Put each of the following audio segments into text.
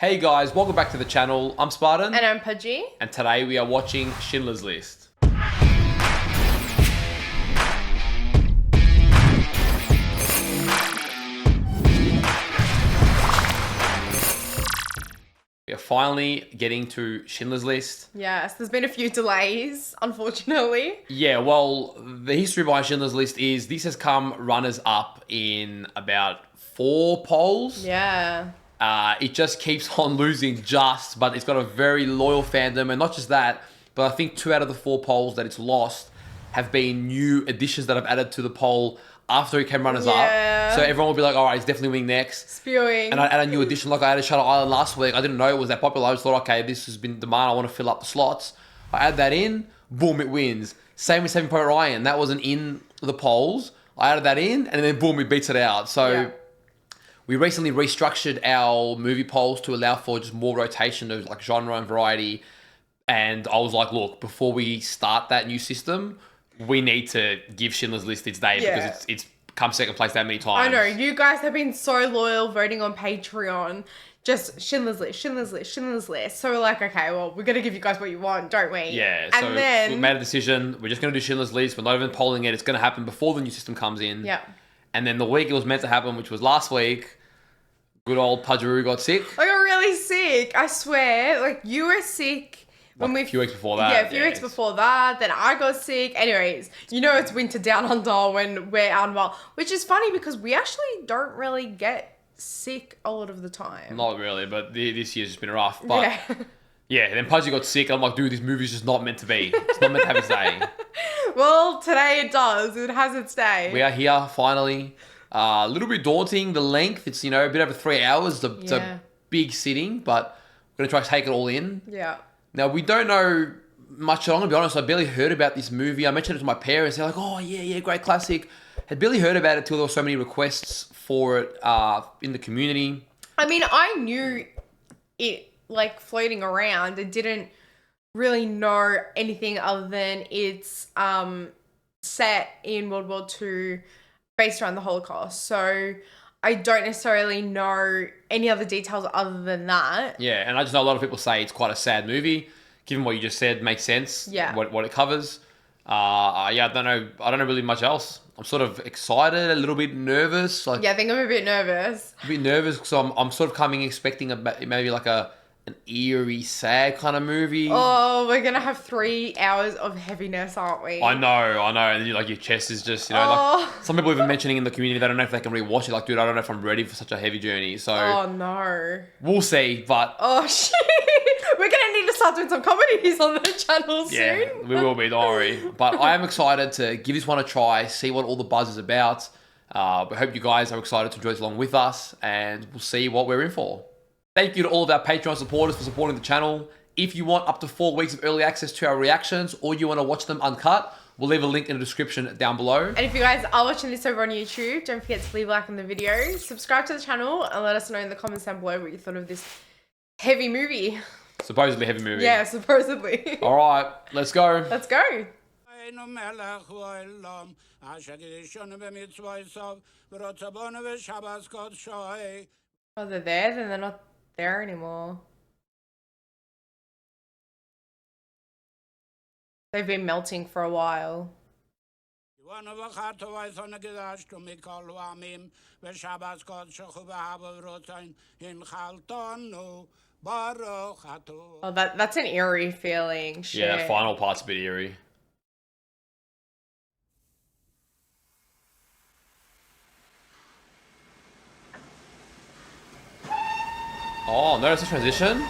Hey guys, welcome back to the channel. I'm Spartan. And I'm Pudgey. And today we are watching Schindler's List. We are finally getting to Schindler's List. Yes, there's been a few delays, unfortunately. Yeah, well, the history behind Schindler's List is this has come runners up in about 4 polls. Yeah. It just keeps on losing but it's got a very loyal fandom. And not just that, but I think 2 out of the 4 polls that it's lost have been new additions that I've added to the poll after it came runners up. So everyone will be like, all right, it's definitely winning next. Spewing. And I add a new addition, like I added Shutter Island last week. I didn't know it was that popular. I just thought, okay, this has been demand. I want to fill up the slots. I add that in, boom, it wins. Same with Saving Private Ryan. That wasn't in the polls. I added that in, and then boom, it beats it out. So we recently restructured our movie polls to allow for just more rotation of like genre and variety. And I was like, look, before we start that new system, we need to give Schindler's List its day because it's come second place that many times. I know, you guys have been so loyal voting on Patreon. Just Schindler's List, Schindler's List, Schindler's List. So we're like, okay, well, we're going to give you guys what you want, don't we? Yeah, and so then... we made a decision. We're just going to do Schindler's List. We're not even polling it. It's going to happen before the new system comes in. Yeah. And then the week it was meant to happen, which was last week, good old Pudgey got sick. I got really sick, I swear. Like, you were sick... A few weeks before that. Yeah, a few weeks before that. Then I got sick. Anyways, you know it's winter down under when we're unwell. Which is funny because we actually don't really get sick a lot of the time. Not really, but this year's just been rough. But yeah, then Pudgey got sick. I'm like, dude, this movie's just not meant to be. It's not meant to have its day. Well, today it does. It has its day. We are here, finally. A little bit daunting, the length. It's, a bit over 3 hours. It's a big sitting, but we're going to try to take it all in. Yeah. Now, we don't know much. I'm going to be honest, I barely heard about this movie. I mentioned it to my parents. They're like, oh, yeah, great classic. Had barely heard about it till there were so many requests for it in the community. I mean, I knew it, like, floating around. I didn't really know anything other than it's set in World War II, based around the Holocaust. So I don't necessarily know any other details other than that. Yeah, and I just know a lot of people say it's quite a sad movie. Given what you just said, makes sense. Yeah. What it covers. I don't know really much else. I'm sort of excited, a little bit nervous. Like, yeah, I think I'm a bit nervous. A bit nervous because I'm sort of expecting maybe like an eerie, sad kind of movie. Oh, we're going to have 3 hours of heaviness, aren't we? I know. And your chest is just, like some people even mentioning in the community, they don't know if they can rewatch it. Like, dude, I don't know if I'm ready for such a heavy journey. So, oh, no. We'll see, but... Oh, shit. We're going to need to start doing some comedies on the channel soon. Yeah, we will be, don't worry. But I am excited to give this one a try, see what all the buzz is about. We hope you guys are excited to enjoy this along with us, and we'll see what we're in for. Thank you to all of our Patreon supporters for supporting the channel. If you want up to 4 weeks of early access to our reactions, or you want to watch them uncut, we'll leave a link in the description down below. And if you guys are watching this over on YouTube, don't forget to leave a like on the video, subscribe to the channel, and let us know in the comments down below what you thought of this heavy movie. Supposedly heavy movie. Yeah, supposedly. All right, let's go. Let's go. Oh, they're there? Then they're not there anymore. They've been melting for a while. Oh, that's an eerie feeling. Shit. Yeah, that final part's a bit eerie. Oh, notice the transition?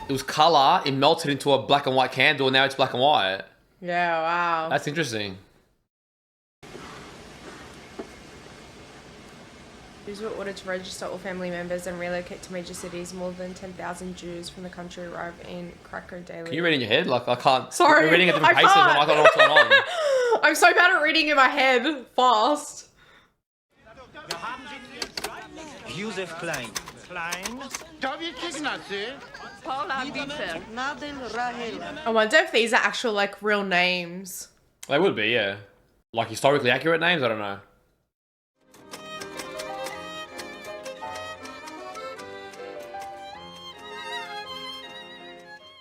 It was colour, it melted into a black and white candle, and now it's black and white. Yeah, wow. That's interesting. Jews were ordered to register all family members and relocate to major cities. More than 10,000 Jews from the country arrive in Krakow daily. Can you read in your head? Like, I can't. Sorry, you're reading at different paces, and I don't know what's going on. I'm so bad at reading in my head fast. Josef Klein. I wonder if these are actual, like, real names. They would be, yeah. Like, historically accurate names? I don't know.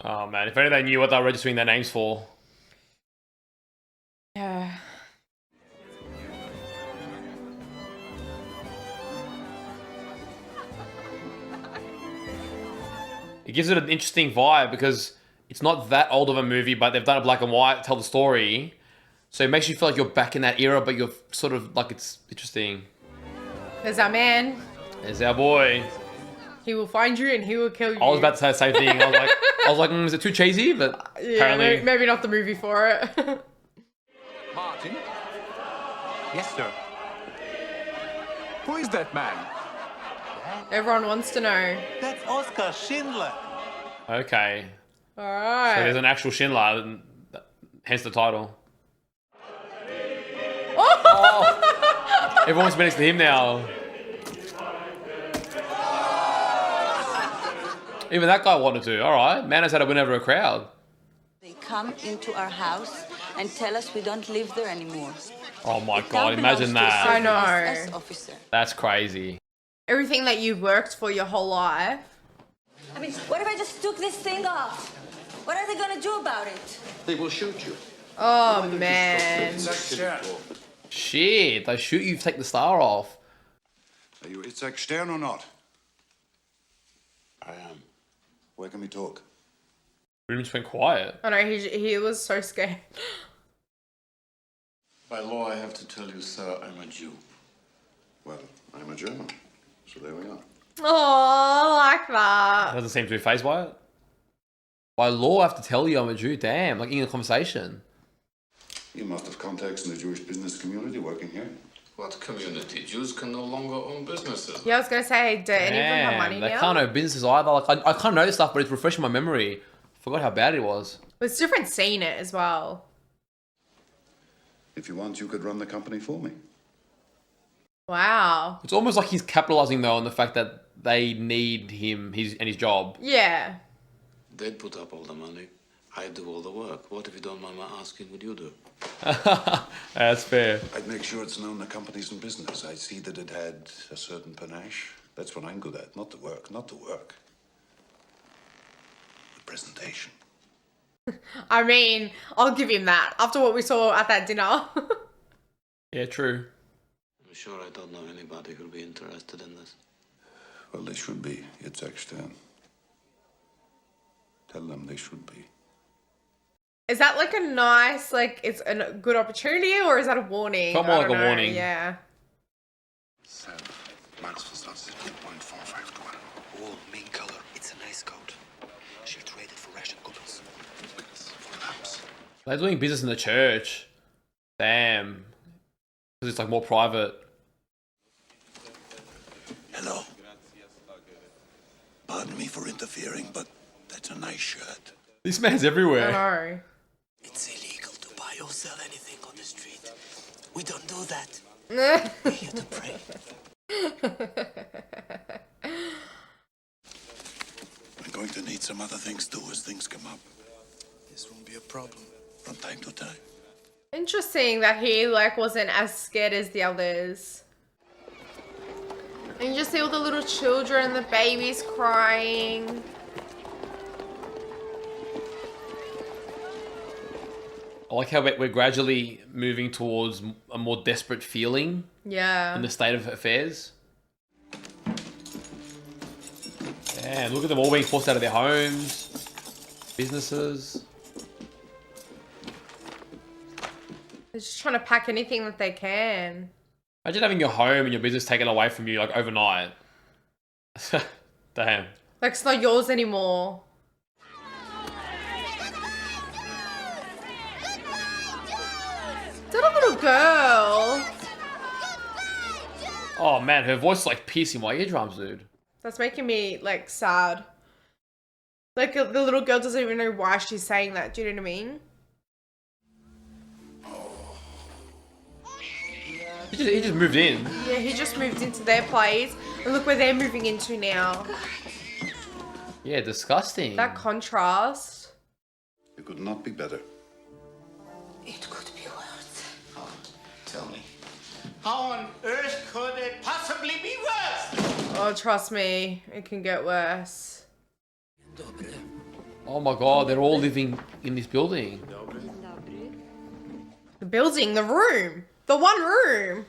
Oh man, if only they knew what they were registering their names for. Yeah. It gives it an interesting vibe because it's not that old of a movie, but they've done it black and white, tell the story. So it makes you feel like you're back in that era, but you're sort of like, it's interesting. There's our man. There's our boy. He will find you and he will kill you. I was about to say the same thing. I was like, is it too cheesy? But yeah, apparently, maybe not the movie for it. Martin? Yes, sir. Who is that man? Everyone wants to know. That's Oscar Schindler. okay. All So right. there's an actual Schindler, and hence the title. Oh! Everyone's been next to him now. Even that guy wanted to. All right, man knows how to win over a crowd. They come into our house and tell us we don't live there anymore. Oh my It god, now imagine belongs to a that. I know. certain SS officer. That's crazy. Everything that you've worked for your whole life. I mean, what if I just took this thing off? What are they gonna do about it? They will shoot you. Oh man. Shit, they shoot you, take the star off. Are you Itzhak Stern or not? I am. Where can we talk? Room just went quiet. I know he was so scared. By law, I have to tell you, sir, I'm a Jew. Well, I'm a German, so there we are. Oh, I like that. Doesn't seem to be fazed by it. By law, I have to tell you I'm a Jew. Damn, like in a conversation. You must have contacts in the Jewish business community working here. What community? Jews can no longer own businesses. Yeah, I was gonna say, do any of them have Damn, money they now? can't know businesses either. Like I kind of know this stuff, but it's refreshing my memory. Forgot how bad it was. It's different seeing it as well. If you want, you could run the company for me. Wow. It's almost like he's capitalizing though on the fact that they need him, his job. Yeah. They'd put up all the money. I do all the work. What if you don't mind my asking what you do? That's fair. I'd make sure it's known the company's in business. I'd see that it had a certain panache. That's what I'm good at. Not the work, not the work. The presentation. I mean, I'll give him that after what we saw at that dinner. Yeah, true. I'm sure I don't know anybody who'll be interested in this. Well, they should be. Itzhak Stern. Tell them they should be. Is that like a nice, like, it's a good opportunity, or is that a warning? Felt more I like don't a know, warning. Yeah. So, Marksversatz 2.45 to 1. All main color. It's a nice coat. She'll trade it for Russian coupons. For lamps. They're doing business in the church. Damn. Because it's like more private. Hello. Pardon me for interfering, but that's a nice shirt. This man's I everywhere. know. It's illegal to buy or sell anything on the street. We don't do that. We're here to pray. I'm going to need some other things too as things come up. This won't be a problem. From time to time. Interesting that he, like, wasn't as scared as the others. And you just see all the little children, the babies crying. I like how we're gradually moving towards a more desperate feeling Yeah. in the state of affairs. Damn, look at them all being forced out of their homes, businesses. They're just trying to pack anything that they can. Imagine having your home and your business taken away from you like overnight. Damn. Like, it's not yours anymore. Is that a little girl? Oh man, her voice is like piercing my eardrums, dude. That's making me, like, sad. Like, the little girl doesn't even know why she's saying that. Do you know what I mean? He just moved in. Yeah, he just moved into their place. And look where they're moving into now. Yeah, disgusting. That contrast. It could not be better. It could be worse. Oh, tell me. How on earth could it possibly be worse? Oh, trust me. It can get worse. Dobre. Oh my god, they're all living in this building. The building, the room. The one room.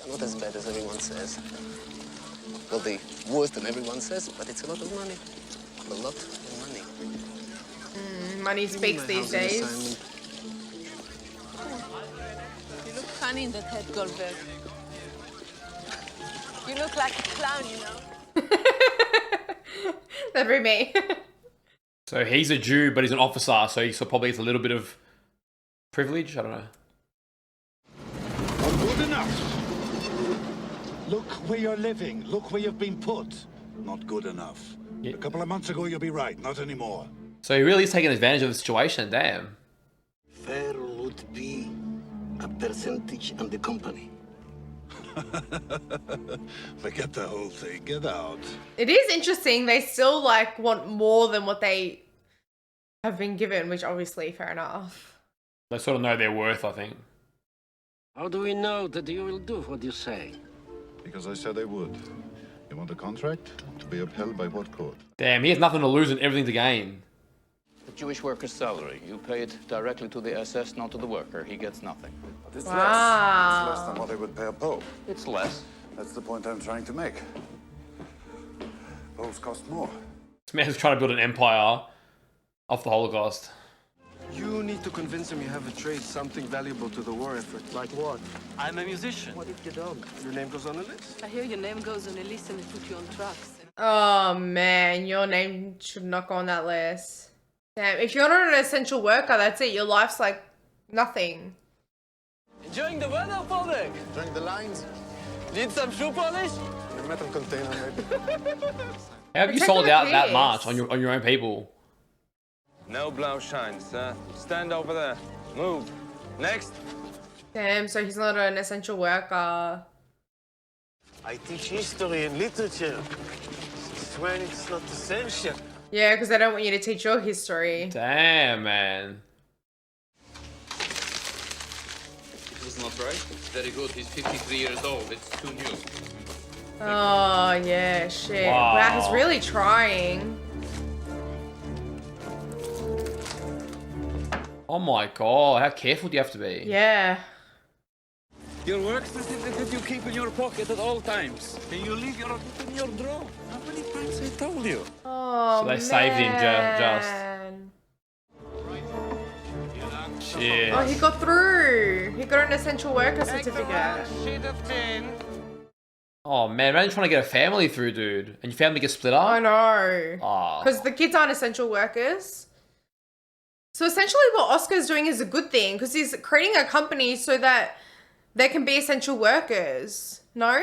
Not as bad as everyone says. Well, the worse than everyone says, but it's a lot of money. A lot of money. Money speaks these days. You look funny in that head, Goldberg. You look like a clown, you know. That'd be me. So he's a Jew, but he's an officer, so he probably gets a little bit of privilege. I don't know. Not good enough. Look where you're living. Look where you've been put. Not good enough. Yeah. A couple of months ago, you'll be right. Not anymore. So he really is taking advantage of the situation. Damn. There would be a percentage on the company. Forget the whole thing. Get out. It is interesting. They still like want more than what they have been given, which obviously fair enough. They sort of know their worth, I think. How do we know that you will do what you say? Because I said I would. You want a contract? To be upheld by what court? Damn, he has nothing to lose and everything to gain. The Jewish worker's salary. You pay it directly to the SS, not to the worker. He gets nothing. But it's Wow. less. It's less than what I would pay a Pope. It's less. That's the point I'm trying to make. Popes cost more. This man's trying to build an empire off the Holocaust. You need to convince him you have a trade, something valuable to the war effort. Like what? I'm a musician. What if you don't? Your name goes on the list. I hear your name goes on a list and they put you on trucks. Oh man, your name should not go on that list. Damn, if you're not an essential worker, that's it. Your life's like nothing. Enjoying the weather, Paulek? Enjoying the lines. Need some shoe polish? Your metal container, maybe. How have you Protect sold the out that peace. much on your own people? No blouse shines, sir. Stand over there. Move. Next. Damn, so he's not an essential worker. I teach history and literature. Since when it's not essential? Yeah, because they don't want you to teach your history. Damn, man. It was not right. It's very good. He's 53 years old. It's too new. Oh, yeah, shit. Wow. Wow, he's really trying. Oh my god, how careful do you have to be? Yeah. Your work certificate you keep in your pocket at all times. Can you leave your in your drawer? How many times I told you? Oh, So they saved him just. man. Shit. Oh, he got through. He got an essential worker certificate. Oh man, imagine trying to get a family through, dude. And your family gets split up? I know. Oh. Because the kids aren't essential workers. So essentially what Oscar's doing is a good thing because he's creating a company so that they can be essential workers. No?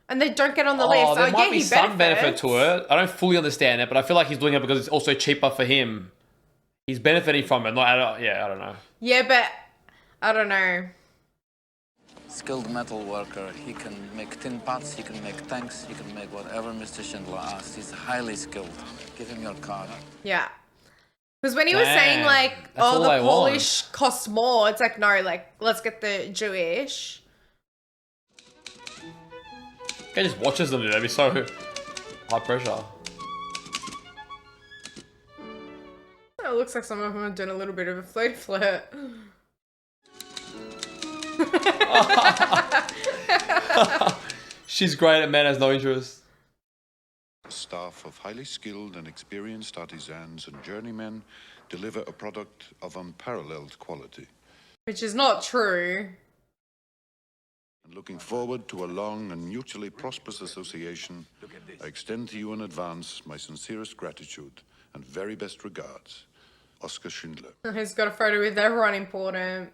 And they don't get on the list. There might yeah, be he some benefit benefits. to it. I don't fully understand it, but I feel like he's doing it because it's also cheaper for him. He's benefiting from it. I don't know. Yeah, but I don't know. Skilled metal worker. He can make tin pots, he can make tanks, he can make whatever Mr. Schindler asks. He's highly skilled. Give him your card. Yeah. Because when he was saying like, That's all oh, I the want. Polish costs more, it's like, no, like, let's get the Jewish. Guy just watches them, dude. That'd be so high pressure. Oh, it looks like some of them are doing a little bit of a flirt. She's great at man has no interest. A staff of highly skilled and experienced artisans and journeymen deliver a product of unparalleled quality. Which is not true. And looking forward to a long and mutually prosperous association, I extend to you in advance my sincerest gratitude and very best regards. Oscar Schindler. He's got a photo with everyone important.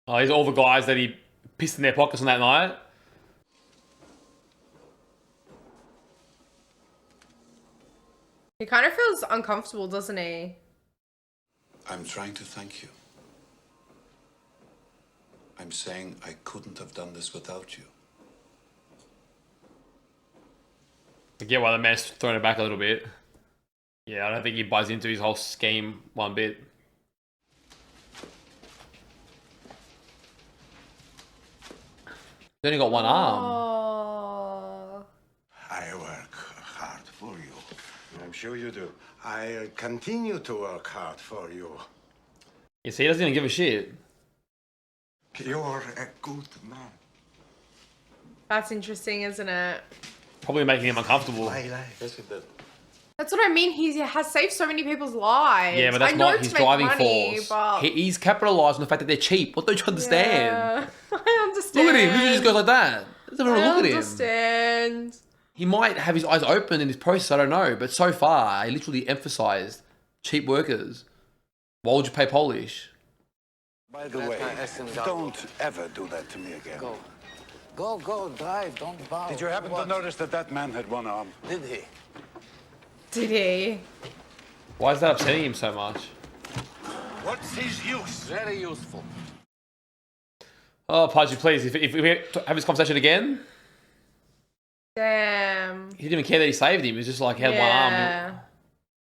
Oh, these are all the guys that he pissed in their pockets on that night. He kind of feels uncomfortable, doesn't he? I'm trying to thank you. I'm saying I couldn't have done this without you. I get why the man's throwing it back a little bit. Yeah, I don't think he buys into his whole scheme one bit. He's only got one arm. Sure you do. I'll continue to work hard for you. You see, he doesn't even give a shit. You're a good man. That's interesting, isn't it? Probably making him uncomfortable. My life. Yes, it did. That's what I mean. He has saved so many people's lives. Yeah, but that's I know not to his make driving money, force. But... He's capitalised on the fact that they're cheap. What don't you understand? Yeah, I understand. Look at him. He just goes like that. Doesn't even look at him. I understand. He might have his eyes open in this process, I don't know. But so far, he literally emphasised cheap workers. Why would you pay Polish? By the way, don't ever do that to me again. Go, drive, don't bow. Did you happen to notice that that man had one arm? Did he? Did he? Why is that upsetting him so much? What's his use? Very useful. Oh, Pudgey, please, if we have this conversation again, Damn. he didn't even care that he saved him. He was just like, he had one arm.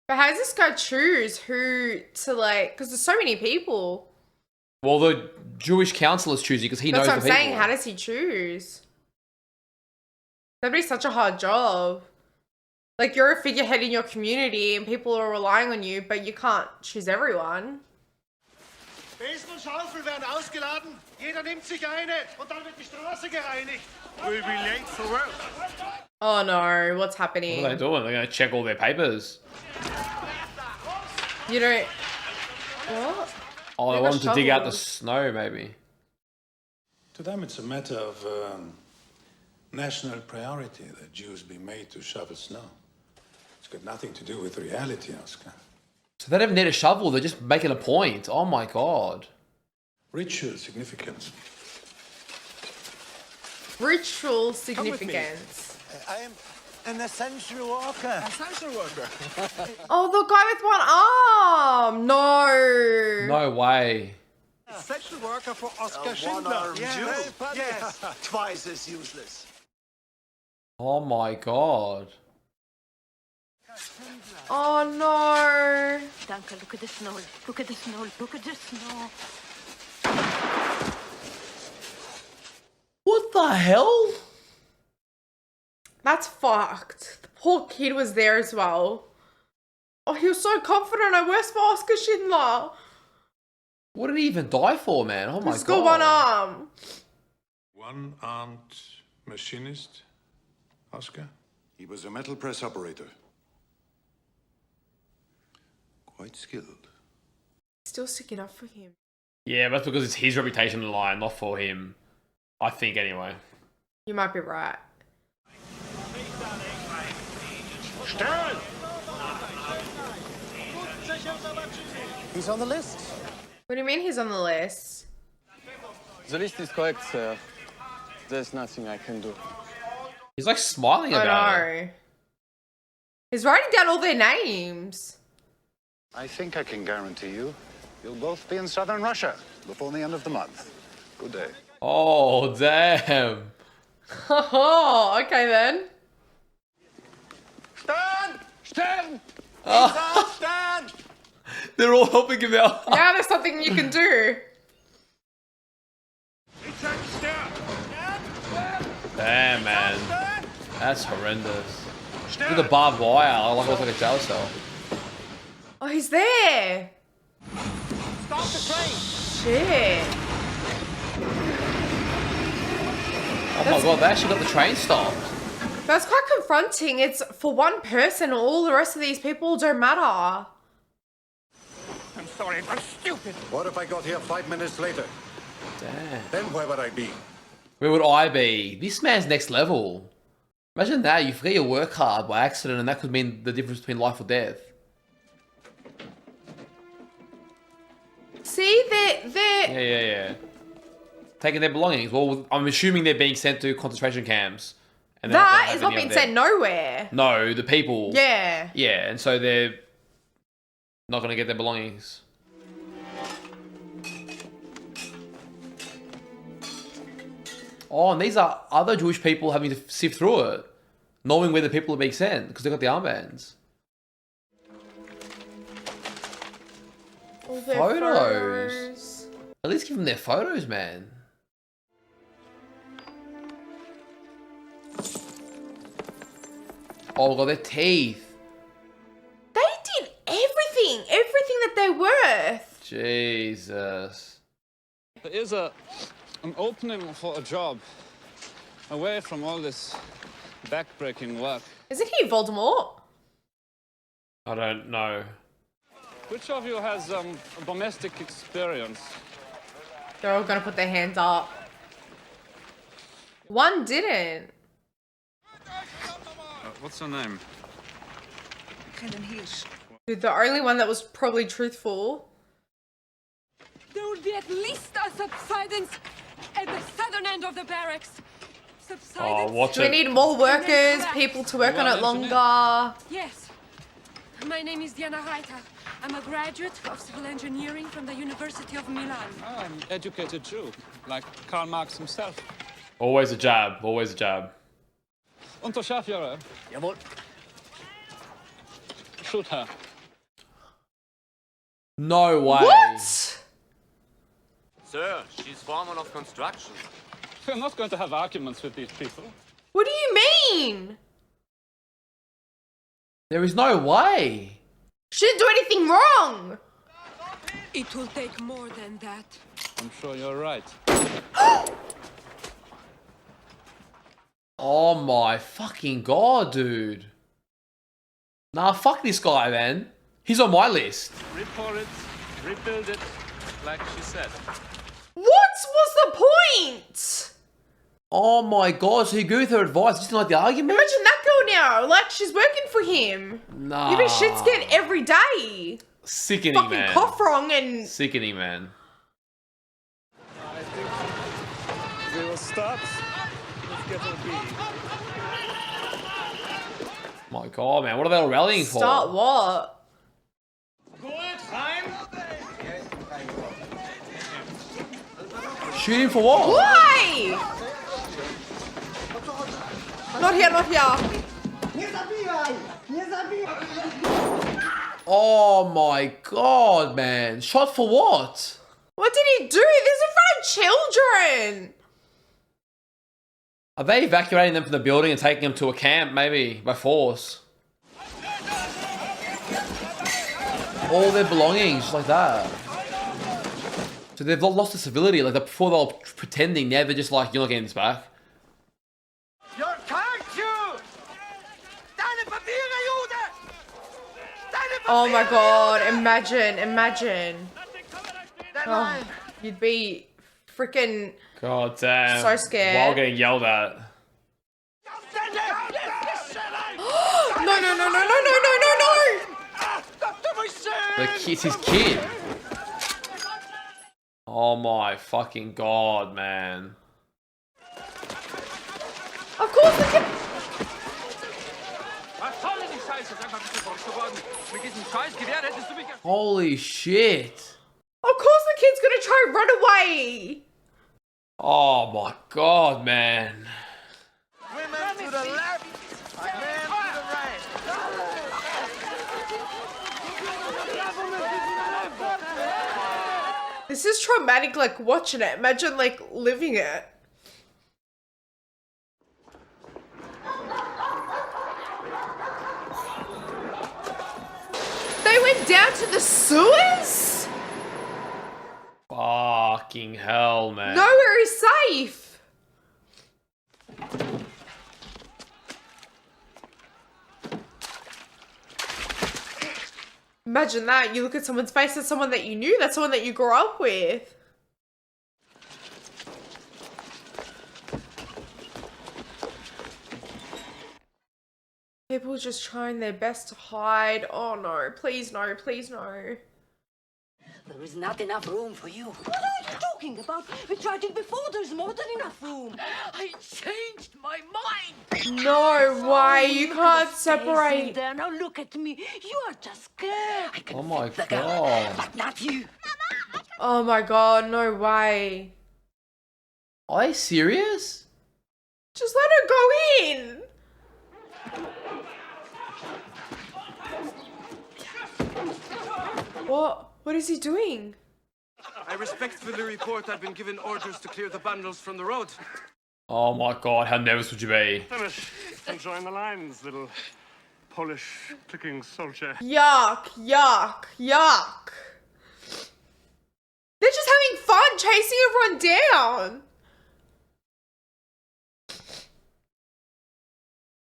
But how does this guy choose who to like? Because there's so many people. Well, the Jewish council is choosing because he That's knows what the I'm people. saying. How does he choose? That'd be such a hard job. Like, you're a figurehead in your community and people are relying on you, but you can't choose everyone. Besen und Schaufel werden ausgeladen. Jeder nimmt sich eine und dann wird die Straße gereinigt. We'll be late for work. Oh no, what's happening? What are they doing? They're going to check all their papers. You don't... What? Oh, they They've want got them to dig out the shovels. snow, maybe. To them, it's a matter of national priority that Jews be made to shovel snow. It's got nothing to do with reality, Oscar. So they don't even need a shovel. They're just making a point. Oh, my God. Ritual significance. Ritual significance. I am an essential worker. Essential worker. Oh, the guy with one arm! No! No way. Essential worker for Oskar Schindler. Yes. Twice as useless. Oh, my God. Oh no! Danke, look at the snow. Look at the snow. Look at the snow. What the hell? That's fucked. The poor kid was there as well. Oh, he was so confident. I worked for Oskar Schindler. What did he even die for, man? Oh, my He's God. got one arm. One-armed machinist, Oscar? He was a metal press operator. Quite skilled. Still sticking up for him. Yeah, that's because it's his reputation on the line, not for him. I think, anyway. You might be right. Stern! He's on the list. What do you mean he's on the list? The list is correct, sir. There's nothing I can do. He's like smiling I about know. it. He's writing down all their names. I think I can guarantee you'll both be in southern Russia before the end of the month. Good day. Oh, damn. Oh, okay then. Stern! Stern! Oh. Stern! They're all helping him out. Now there's something you can do. Damn, man. That's horrendous. Look at the barbed wire. Like it was like a jail cell. Oh, he's there. Stop the train! Shit. Oh my God, they actually got the train stopped. That's quite confronting. It's for one person, all the rest of these people don't matter. I'm sorry, I'm stupid. What if I got here 5 minutes later? Damn. Then where would I be? Where would I be? This man's next level. Imagine that. You forget your work hard by accident and that could mean the difference between life or death. See, they're... Yeah. Taking their belongings. Well, I'm assuming they're being sent to concentration camps. And they're That gonna is have not any being of them. sent nowhere. No, the people. Yeah. Yeah, and so they're not going to get their belongings. Oh, and these are other Jewish people having to sift through it, knowing where the people are being sent, because they've got the armbands. All their Photos. At least give them their photos, man. Oh, God, their teeth. Jesus. There is an opening for a job away from all this back-breaking work. Isn't he Voldemort? I don't know. Which of you has domestic experience? They're all gonna put their hands up. One didn't. What's her name? Dude, the only one that was probably truthful. There will be at least a subsidence at the southern end of the barracks. Subsidence? Oh, watch Do we it. need more workers, people to work on it longer? Yes. My name is Diana Reiter. I'm a graduate of civil engineering from the University of Milan. Oh, an educated Jew, like Karl Marx himself. Always a jab. Always a jab. Unterscharführer. Jawohl. Shoot her. No way. What? Sir, she's foreman of construction. We're not going to have arguments with these people. What do you mean? There is no way. She didn't do anything wrong. It will take more than that. I'm sure you're right. Oh my fucking god, dude. Nah, fuck this guy, man. He's on my list. Report it, rebuild it, like she said. What was the point? Oh my god, so he goes with her advice. Just didn't like the argument? Imagine that girl now. Like, she's working for him. Nah. Giving shit scared every day. Sickening, Fucking man. cough wrong and... Sickening, man. I think we will start. Let's get a beat. My god, man. What are they all rallying for? Start what? Shoot him for what? Why? Not here, not here. Oh my god, man. Shot for what? What did he do? This is in front of children. Are they evacuating them from the building and taking them to a camp, maybe, by force? All their belongings, just like that. So they've lost the civility, like before they were pretending, now they're just like, you're not getting this back. You're can't you! Deine Papiere, Jude! Deine Oh my god, imagine. Oh, you'd be freaking God damn. so scared. While getting yelled at. No. It's his kid. Oh my fucking god, man. Of course the kid... Holy shit. Of course the kid's gonna try and run away. Oh my god, man. Women to the left, men to the right. This is traumatic, like, watching it. Imagine, like, living it. They went down to the sewers? Fucking hell, man. Nowhere is safe. Imagine that. You look at someone's face, that's someone that you knew, that's someone that you grew up with. People just trying their best to hide. Oh no, please no, please no. There is not enough room for you. What are you talking about? We tried it before. There's more than enough room. I changed my mind. No way, you can't separate. There, now look at me. You are just scared. I can Oh my fit the girl, god. but not you. Oh my god, no way. Are they serious? Just let her go in. What is he doing? I respectfully report I've been given orders to clear the bundles from the road. Oh my god, how nervous would you be? Finish. Enjoying the lines, little Polish clicking soldier. Yuck, yuck, yuck. having fun chasing everyone down.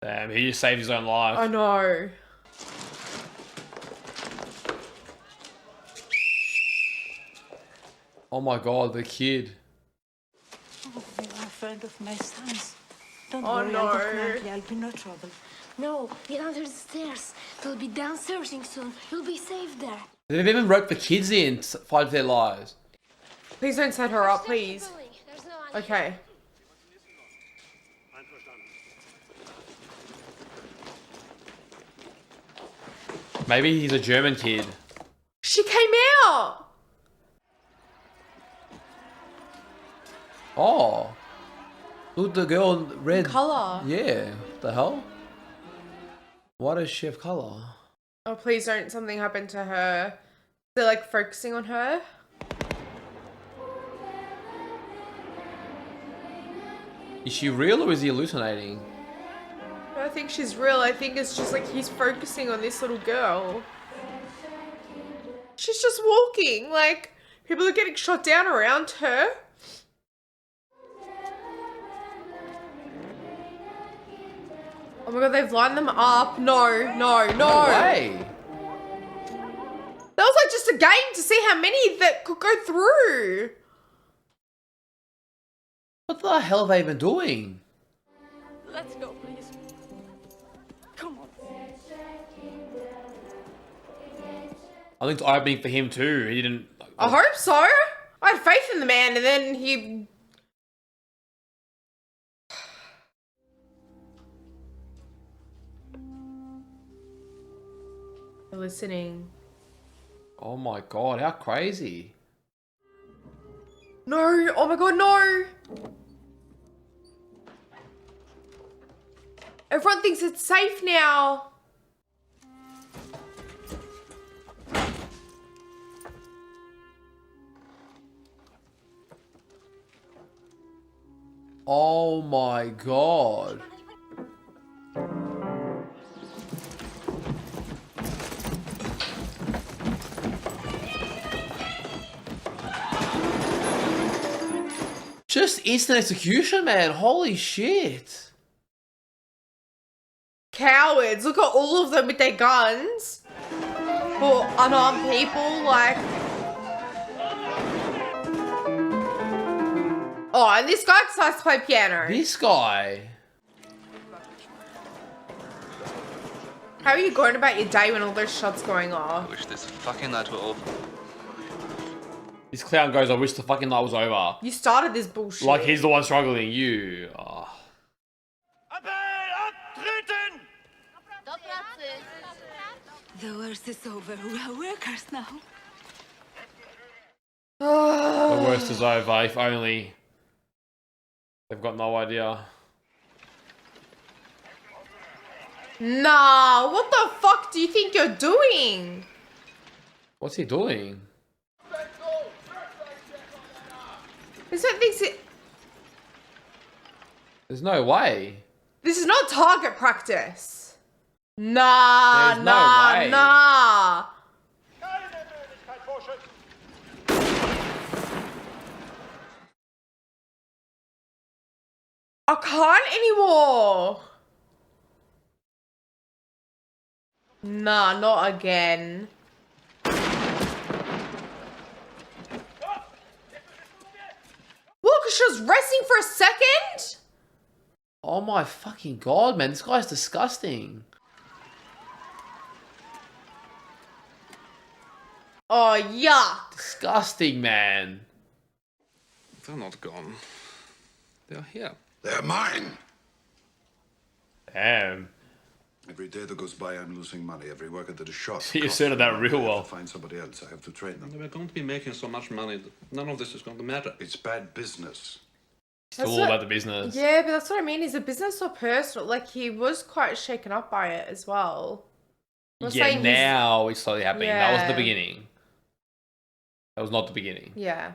Damn, he just saved his own life. I know. Oh my god, the kid. Oh, you are a friend of my son's. Don't Oh, worry, no. I'll go quietly. I'll be no trouble. No, get under the stairs. They'll be down searching soon. You'll be safe there. They've even roped the kids in to fight for their lives. Please don't set her up, please. Okay. Maybe he's a German kid. She came out. Oh. Look, the girl in red. Colour. Yeah. The hell? Why does she have colour? Oh, please don't something happen to her. They're like focusing on her. Is she real or is he hallucinating? I think she's real. I think it's just like he's focusing on this little girl. She's just walking. Like, people are getting shot down around her. Oh my god, they've lined them up. No, no, no. No way. That was like just a game to see how many that could go through. What the hell are they even doing? Let's go, please. Come on. I think it's eye-opening for him too. He didn't... I hope so. I had faith in the man and then he... Listening. Oh my god, how crazy. No, oh my god, no. Everyone thinks it's safe now. Oh my god. Just instant execution, man. Holy shit. Cowards. Look at all of them with their guns. For unarmed people, like... Oh, and this guy decides to play piano. This guy. How are you going about your day when all those shots going off? I wish this fucking night were over. This clown goes, I wish the fucking night was over. You started this bullshit. Like he's the one struggling. You. Oh. The worst is over. We are workers now. The worst is over. If only. They've got no idea. Nah, what the fuck do you think you're doing? What's he doing? This one thinks it... There's no way. This is not target practice. Nah, There's no nah, way. nah. I can't anymore. Nah, not again. Look, she was resting for a second. Oh my fucking god, man. This guy's disgusting. Oh, yuck. Disgusting, man. They're not gone. They're here. They're mine. Damn. Every day that goes by, I'm losing money. Every worker that is shot. You said that real I well. have to find somebody else. I have to train them. We're going to be making so much money that none of this is going to matter. It's bad business. It's all about the business. Yeah, but that's what I mean. Is it business or personal? Like, he was quite shaken up by it as well. I'm not Yeah, saying he's- now it's slowly happening. That was Yeah. the beginning. That was not the beginning. Yeah.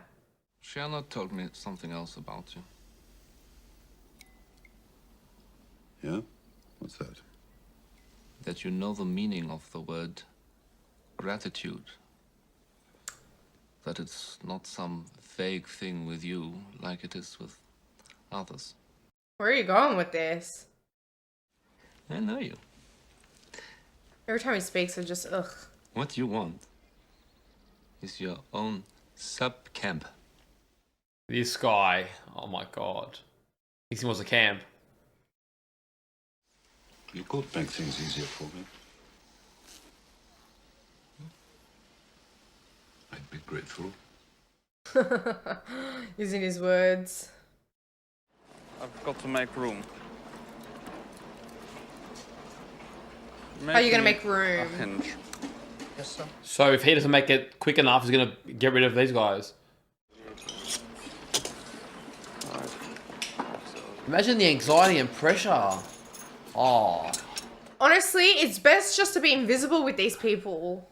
Shanna told me something else about you. Yeah? What's that? That you know the meaning of the word gratitude. that it's not some vague thing with you like it is with others. Where are you going with this? I know you. Every time he speaks, I just, ugh. What you want is your own sub-camp. This guy, oh my god. Thinks he wants a camp. You could make things easier for me. I'd be grateful. Using his words. I've got to make room. How are you gonna make A room? hinge. Yes, sir. So if he doesn't make it quick enough, he's gonna get rid of these guys. Imagine the anxiety and pressure. Oh. Honestly, it's best just to be invisible with these people.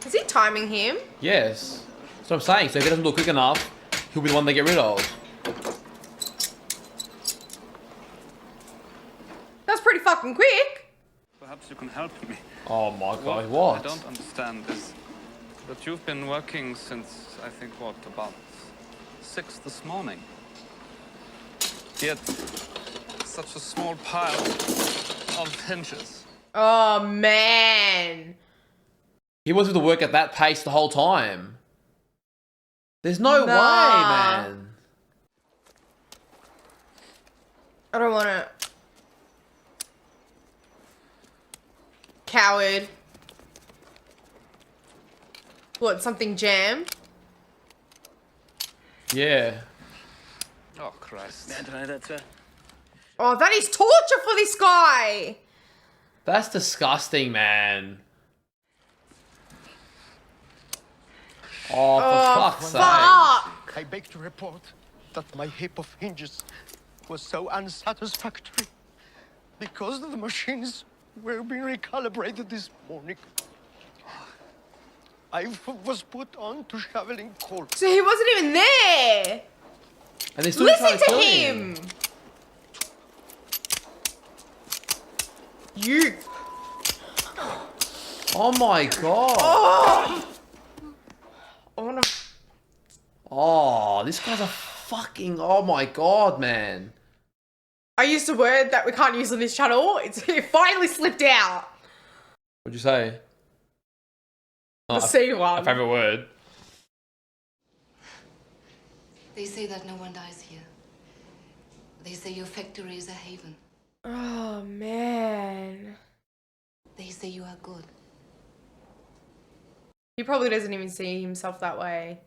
Is he timing him? Yes. That's what I'm saying. So if he doesn't do it quick enough, he'll be the one they get rid of. That's pretty fucking quick. Perhaps you can help me. Oh my god, I what? don't understand is that you've been working since, I think, what, about 6 this morning. Yet, such a small pile of hinges. Oh, man. He wanted to work at that pace the whole time. There's no way, Nah. man. I don't want to. Coward. What, something jammed? Yeah. Oh, Christ. Oh, that is torture for this guy. That's disgusting, man. Oh, for fuck's sake. Fuck. I beg to report that my heap of hinges was so unsatisfactory because the machines were being recalibrated this morning. I was put on to shoveling coal. So he wasn't even there. And they still Listen trying to kill him. You. Oh my god. Oh. I wanna. Oh, this guy's a fucking. Oh my god, man. I used a word that we can't use on this channel. It finally slipped out. What'd you say? The C one. My favorite word. They say that no one dies here. They say your factory is a haven. Oh, man. They say you are good. He probably doesn't even see himself that way.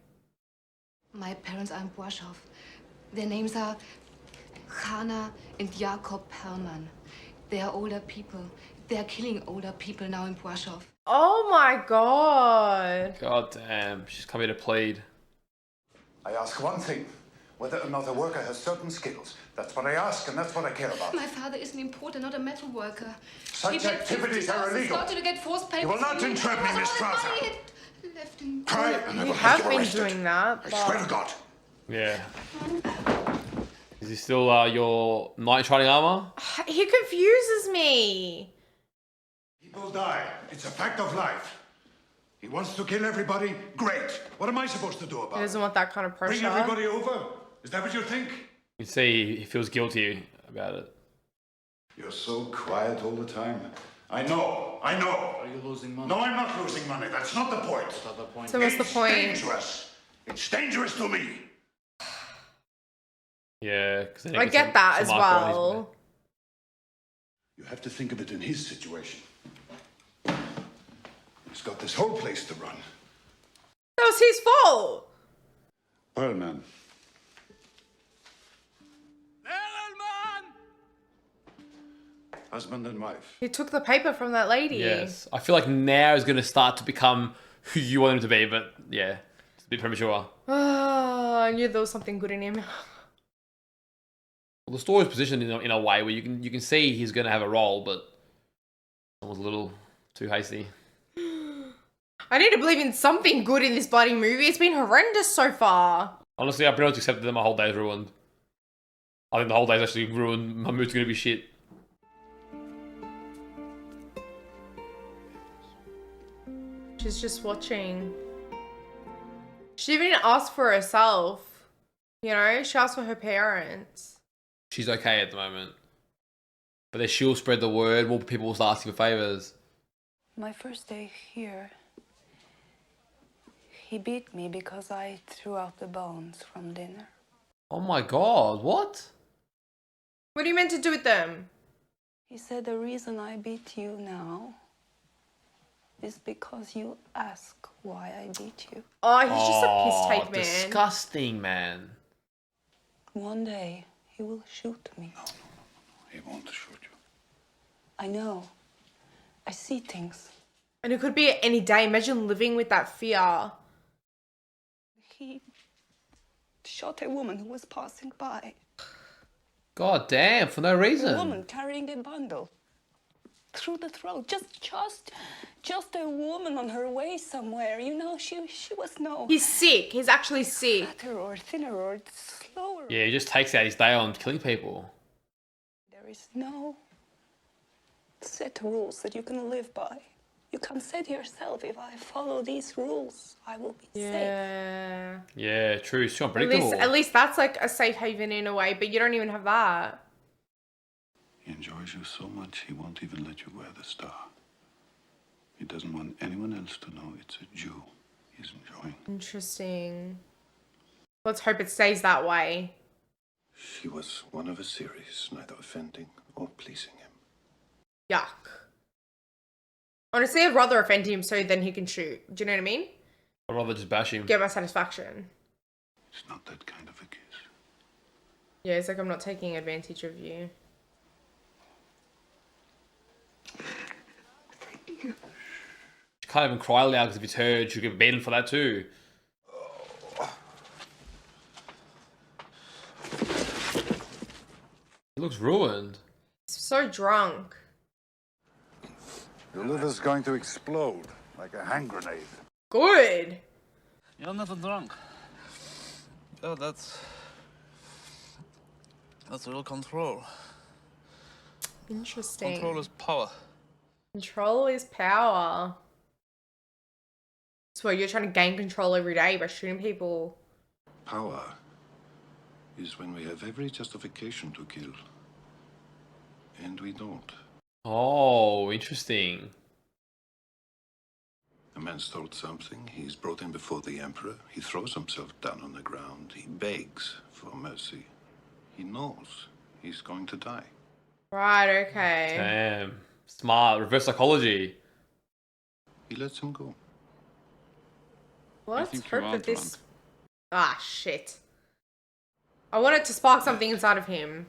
My parents are in Warsaw. Their names are Hanna and Jakob Perlman. They are older people. They are killing older people now in Warsaw. Oh my god. God damn. She's come here to plead. I ask one thing, whether or not a worker has certain skills. That's what I ask, and that's what I care about. My father is an importer, not a metal worker. Such activities are illegal. Started to get forced papers. You will not entrap me, Miss Strasser. Left in Try and I He will has have you been arrested. doing that, I but... swear to God. Yeah. Is he still your knight in shining armor? He confuses me. People die. It's a fact of life. He wants to kill everybody. Great. What am I supposed to do He about it? doesn't want that kind of Bring pressure. everybody over? Is that what you think? You can see he feels guilty about it. You're so quiet all the time. I know. I know. Are you losing money? No, I'm not losing money. That's not the point. That's not the point. So what's the It's point? dangerous. It's dangerous to me. Yeah, because I get that as well. You have to think of it in his situation. He's got this whole place to run. That was his fault. Perlman. Husband and wife. He took the paper from that lady. Yes. I feel like now is going to start to become who you want him to be, but yeah, it's a bit premature. Oh, I knew there was something good in him. Well, the story's positioned in a way where you can see he's going to have a role, but it was a little too hasty. I need to believe in something good in this bloody movie. It's been horrendous so far. Honestly, I've pretty much accepted that my whole day's ruined. I think the whole day's actually ruined. My mood's going to be shit. She's just watching. She didn't ask for herself. You know, she asked for her parents. She's okay at the moment. But then she'll spread the word, more people will start asking for favours. My first day here, he beat me because I threw out the bones from dinner. Oh my god, what? What are you meant to do with them? He said the reason I beat you now is because you ask why I beat you. Oh, he's just a piss take man. Disgusting, man. One day, he will shoot me. No, he won't shoot you. I know. I see things. And it could be at any day. Imagine living with that fear. He shot a woman who was passing by. God damn, for no reason. A woman carrying a bundle through the throat. Just a woman on her way somewhere. You know, she was no. He's sick. He's actually sick. Fatter or thinner or slower. Yeah, he just takes out his day on killing people. There is no set rules that you can live by. You can say to yourself, if I follow these rules, I will be safe. Yeah, true. It's too unpredictable. At least that's like a safe haven in a way, but you don't even have that. He enjoys you so much, he won't even let you wear the star. He doesn't want anyone else to know it's a Jew he's enjoying. Interesting. Let's hope it stays that way. She was one of a series, neither offending or pleasing him. Yuck. Honestly, I'd rather offend him so then he can shoot. Do you know what I mean? I'd rather just bash him. Get my satisfaction. It's not that kind of a kiss. Yeah, it's like I'm not taking advantage of you. She can't even cry loud because if it's heard, she'll get beaten for that too. He looks ruined. He's so drunk. Your liver's going to explode like a hand grenade. Good. You're never drunk. Oh, that's real control. Interesting. Control is power. Control is power. So you're trying to gain control every day by shooting people. Power is when we have every justification to kill. And we don't. Oh, interesting. A man stole something, he's brought him before the emperor, he throws himself down on the ground, he begs for mercy. He knows he's going to die. Right, okay. Damn. Smart. Reverse psychology. He lets him go. Let's hope that this... Ah, shit. I wanted to spark something inside of him.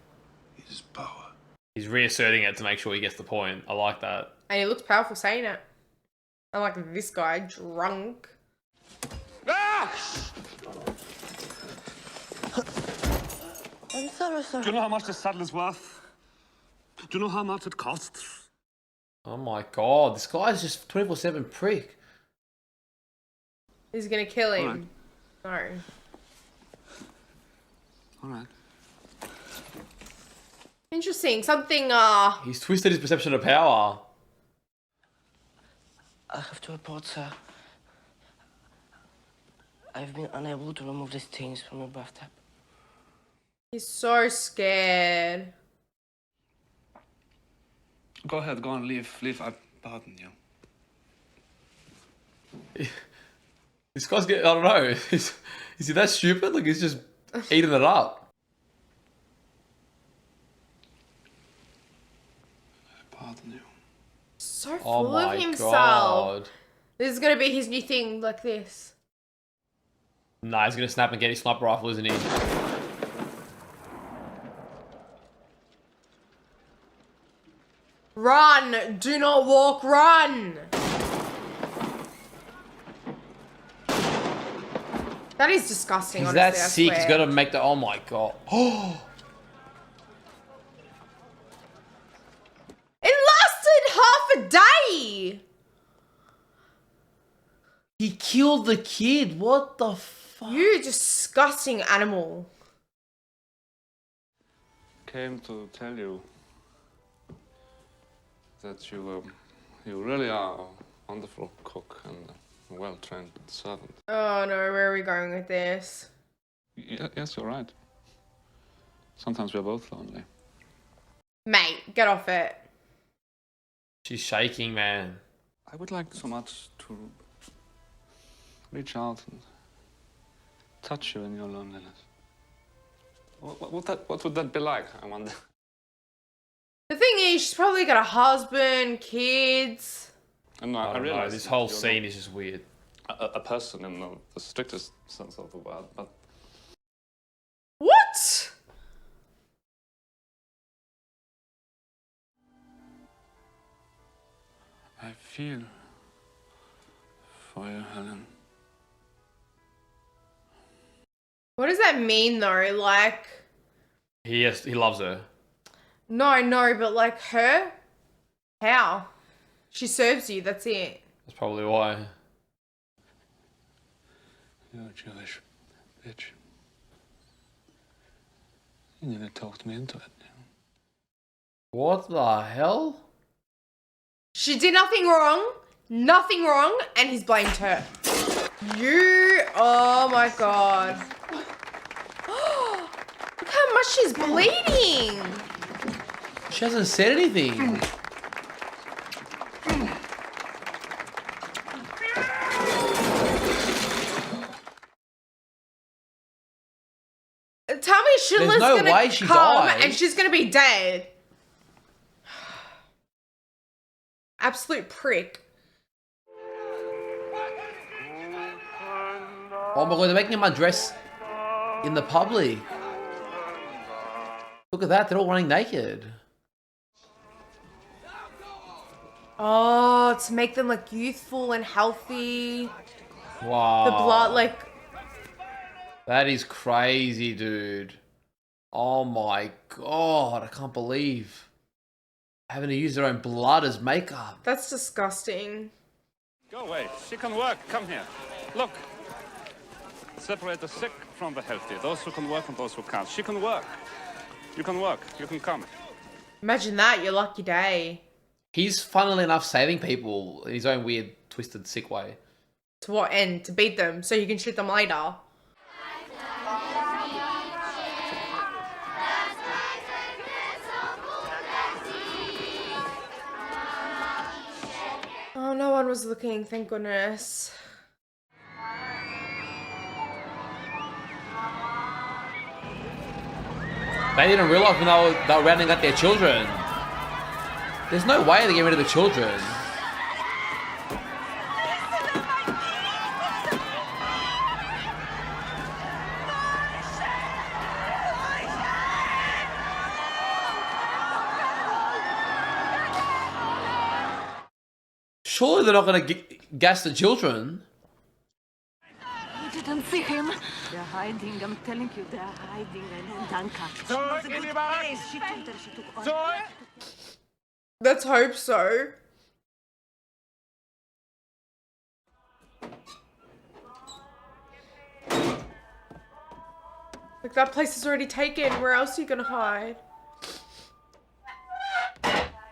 His power. He's reasserting it to make sure he gets the point. I like that. And he looks powerful saying it. Unlike this guy, drunk. Ah! I'm sorry, sir. Do you know how much the saddle is worth? Do you know how much it costs? Oh my god, this guy's just 24/7 prick. He's gonna kill him. No. Alright. Interesting. Something, He's twisted his perception of power. I have to report, sir. I've been unable to remove the stains from the bathtub. He's so scared. Go ahead, go on, leave. I pardon you. This guy's getting, I don't know. Is he that stupid? Like, he's just eating it up. Pardon you. So Oh full my of himself. god. This is gonna be his new thing, like this. Nah, he's gonna snap and get his sniper rifle, isn't he? Run! Do not walk, run! That is disgusting, He's honestly, that I sick, he's swear. gonna make the, oh my god. Oh! It lasted half a day! He killed the kid, what the fuck? You disgusting animal. Came to tell you that you really are a wonderful cook, and a well-trained servant. Oh no, where are we going with this? Yes, you're right. Sometimes we're both lonely. Mate, get off it. She's shaking, man. I would like so much to reach out and touch you in your loneliness. What would that be like, I wonder? The thing is, she's probably got a husband, kids. And I I don't know, realize this that whole you're scene not is just weird. a person in the strictest sense of the word, but What? I feel for you, Helen. What does that mean though? Like, He loves her. no, but like her? How? She serves you, that's it. That's probably why. You're a Jewish bitch. You nearly talked me into it. What the hell? She did nothing wrong, and he's blamed her. Oh my god. Look how much she's bleeding. She hasn't said anything. Tell me Schindler's no gonna way she come dies. and she's gonna be dead. Absolute prick. Oh my god, they're making him undress in the public. Look at that, they're all running naked. Oh, to make them look youthful and healthy. Wow. The blood, like, That is crazy, dude. Oh my god, I can't believe having to use their own blood as makeup. that's disgusting. Go away. She can work. Come here. Look. Separate the sick from the healthy. Those who can work and those who can't. She can work. You can work. You can come. Imagine that, your lucky day. He's funnily enough saving people in his own weird, twisted, sick way. To what end? To beat them so you can shoot them later. Oh, no one was looking, thank goodness. They didn't realise when they were rounding up their children. There's no way they're getting rid of the children. Surely they're not going to gas the children. You didn't see him. They're hiding. I'm telling you, they're hiding. And Danka. She was a good place. She took her. She took all. Let's hope so. Like, that place is already taken. Where else are you gonna hide?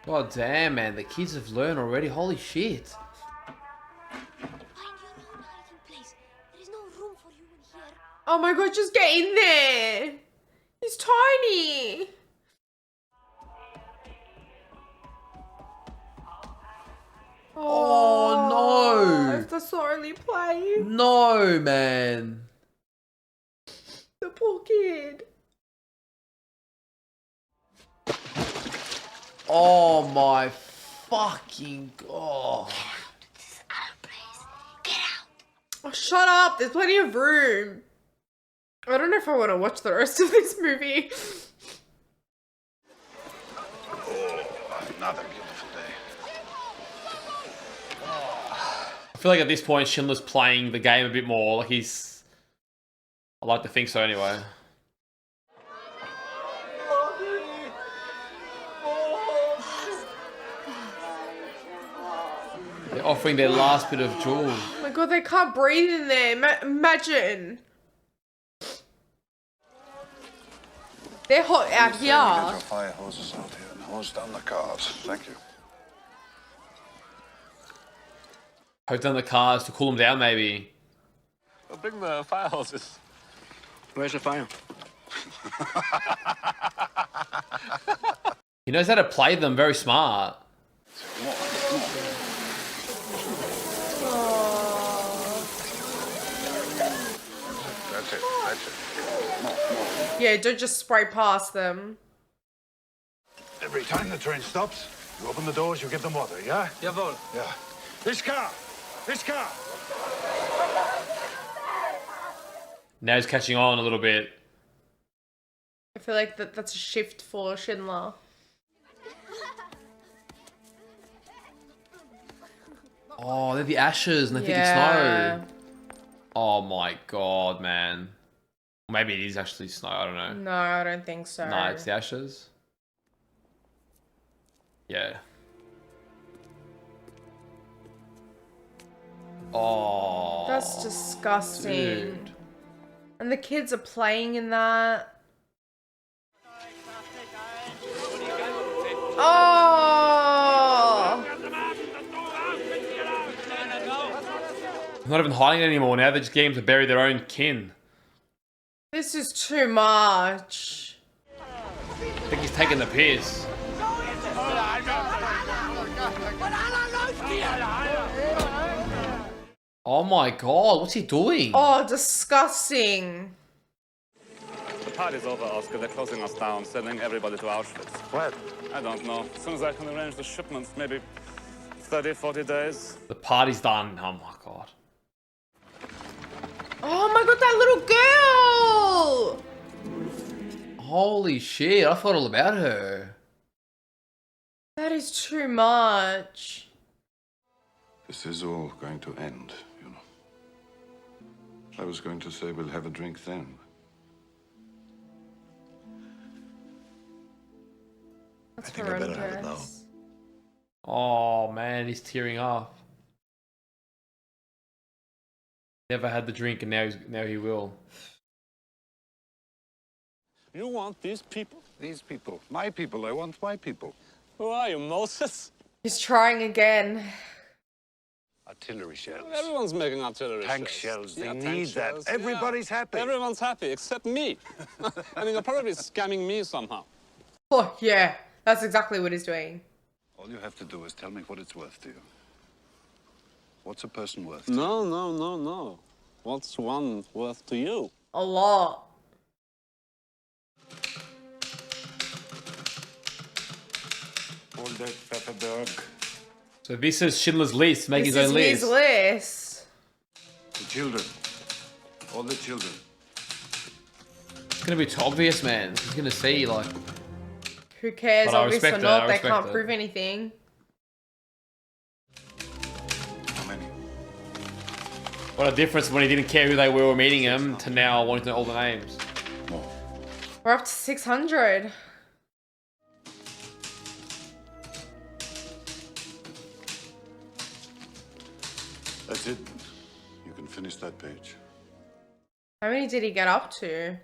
God damn, man. The kids have learned already. Holy shit. Oh my god, just get in there. He's tiny. Oh, no. That's the only place. No, man. The poor kid. Oh my fucking god. Oh, shut up. There's plenty of room. I don't know if I want to watch the rest of this movie. Another beautiful day. I feel like at this point Schindler's playing the game a bit more. Like he's... I like to think so anyway. They're offering their last bit of jewel. Oh my god, they can't breathe in there. Imagine. They're hot out Get your here. fire hoses out here and hose down the cars. Thank you. Hook down the cars to cool them down, maybe. Well, bring the fire hoses. Where's the fire? He knows how to play them. Very smart. That's it. That's it. More. Yeah, don't just spray past them. Every time the train stops, you open the doors, you give them water, yeah? Jawohl. Yeah. This car! This car! Now he's catching on a little bit. I feel like that's a shift for Schindler. Oh, they're the ashes and they think it's Yeah. snow. Oh my god, man. Maybe it is actually snow, I don't know. No, I don't think so. No, it's the ashes. Yeah. Oh. That's disgusting. Dude. And the kids are playing in that. Oh! They're not even hiding it anymore now. They're just getting to bury their own kin. This is too much. I think he's taking the piss. Oh my god, what's he doing? Oh, disgusting. The party's over, Oscar. They're closing us down, sending everybody to Auschwitz. What? I don't know. As soon as I can arrange the shipments, maybe 30, 40 days. The party's done. Oh my god. Oh my god, that little girl! Holy shit, I thought all about her. That is too much. This is all going to end, you know. I was going to say we'll have a drink then. That's I think I better have it now. horrendous. Oh man, he's tearing up. Never had the drink and now he will. You want these people? These people. My people. I want my people. Who are you, Moses? He's trying again. Artillery shells. Everyone's making artillery Tank shells. shells. They tank need that. shells, Everybody's happy. Everyone's happy, except me. I mean, you're probably scamming me somehow. Oh, yeah. That's exactly what he's doing. All you have to do is tell me what it's worth to you. What's a person worth to you? No. What's one worth to you? A lot. All that Pfefferberg. So this is Schindler's List, make his This own is list. his list. The children. All the children. It's gonna be too obvious, man. He's gonna see, like... Who cares, But I obvious or respect it, not, I they respect can't it. prove anything. How many? What a difference when he didn't care who they were meeting him to now wanting to know all the names. More. We're up to 600. That's it. You can finish that page. How many did he get up to?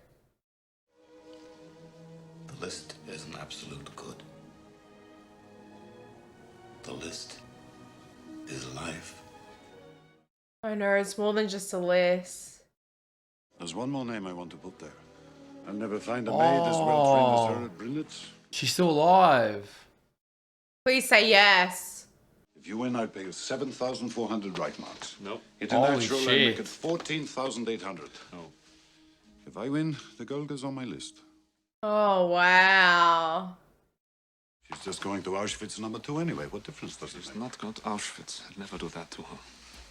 The list is an absolute good. The list is life. I know, it's more than just a list. There's one more name I want to put there. I'll never find a maid as well trained as her at Brilnitz. She's still alive. Please say yes. If you win, I'll pay you 7,400 right marks. No. Hit a Holy natural and shit. make it 14,800. No. If I win, the girl goes on my list. Oh, wow. She's just going to Auschwitz number 2 anyway. What difference does it She's make? not going to Auschwitz. I'd never do that to her.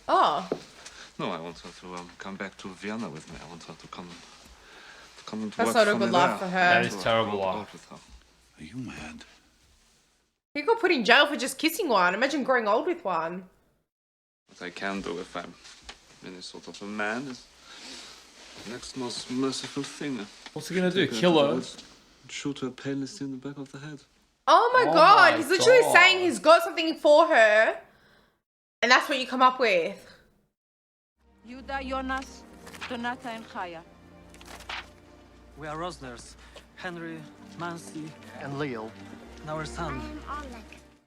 Oh. No, I want her to come back to Vienna with me. I want her to come and That's work not a for good me life there. for her. That is To terrible go life. out with her. Are you mad? He got put in jail for just kissing one. Imagine growing old with one. What I can do if I'm any sort of a man is the next most merciful thing. What's he gonna do? Take her Kill to the her? woods and shoot her painlessly in the back of the head. Oh my Oh god. my He's literally God. saying he's got something for her. And that's what you come up with. Yuda, Jonas, Donata, and Chaya. We are Rosners. Henry, Mansi, And Leo. and our son.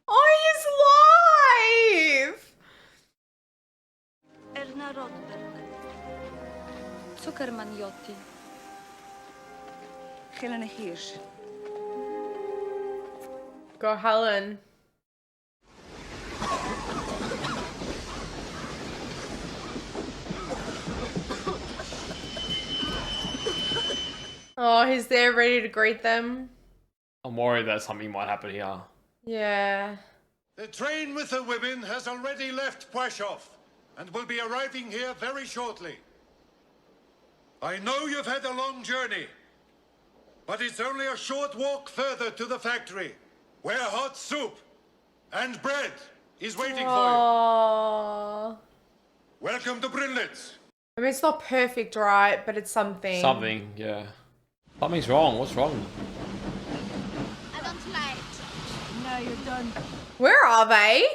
Oh, he's live! Zuckerman Jotti. Helena Hirsch. Go Helen. Oh, he's there ready to greet them. I'm worried that something might happen here. Yeah. The train with the women has already left Pwashov and will be arriving here very shortly. I know you've had a long journey, but it's only a short walk further to the factory, where hot soup and bread is waiting for you. Welcome to Brinlitz. I mean, it's not perfect, right? But it's something. Something, yeah. Something's wrong. What's wrong? I don't like it. Now you're done. Where are they?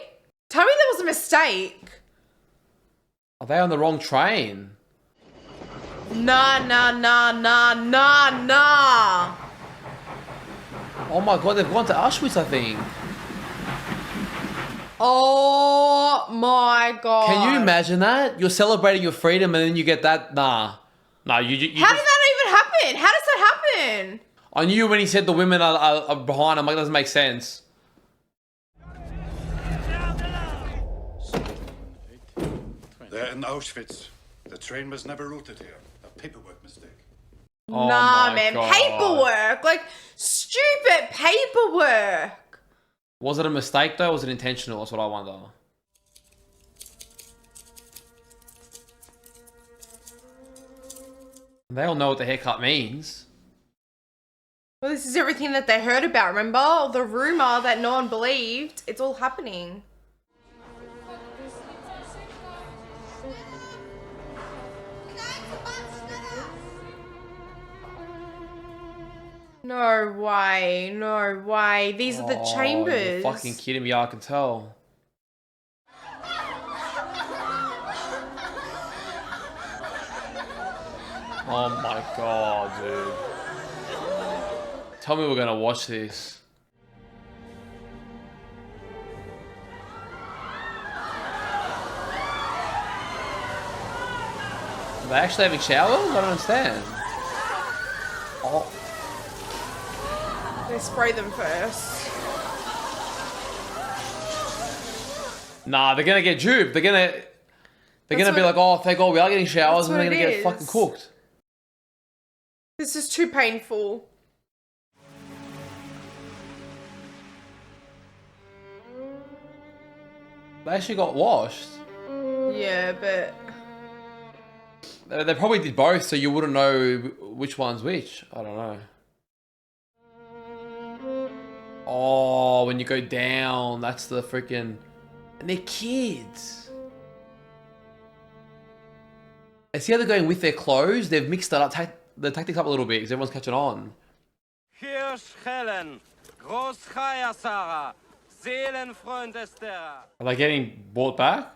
Tell me there was a mistake. Are they on the wrong train? Nah. Oh my god, they've gone to Auschwitz, I think. Oh my god. Can you imagine that? You're celebrating your freedom and then you get that? Nah. Nah, you How did that even happen? How does that happen? I knew when he said the women are behind, I'm like, that doesn't make sense. They're in Auschwitz. The train was never routed here. A paperwork mistake. Oh nah, my man. God. Paperwork. Like, stupid paperwork. Was it a mistake though? Or was it intentional? That's what I wonder. They all know what the haircut means. Well, this is everything that they heard about, remember? The rumor that no one believed. It's all happening. No way. No way. These are the chambers. You're fucking kidding me. I can tell. Oh my god, dude. Tell me we're gonna watch this. Are they actually having showers? I don't understand. Oh. They spray them first. Nah, they're gonna get duped. They're gonna be like, oh, thank God we are getting showers, and they're gonna get fucking cooked. This is too painful. They actually got washed. Yeah, but They probably did both, so you wouldn't know which one's which. I don't know. Oh, when you go down, that's the freaking... And they're kids. I see how they're going with their clothes. They've mixed it up, the tactics up a little bit, because everyone's catching on. Hirsch Helen, Großchaya Sarah, Seelenfreund Esther. Are they getting brought back?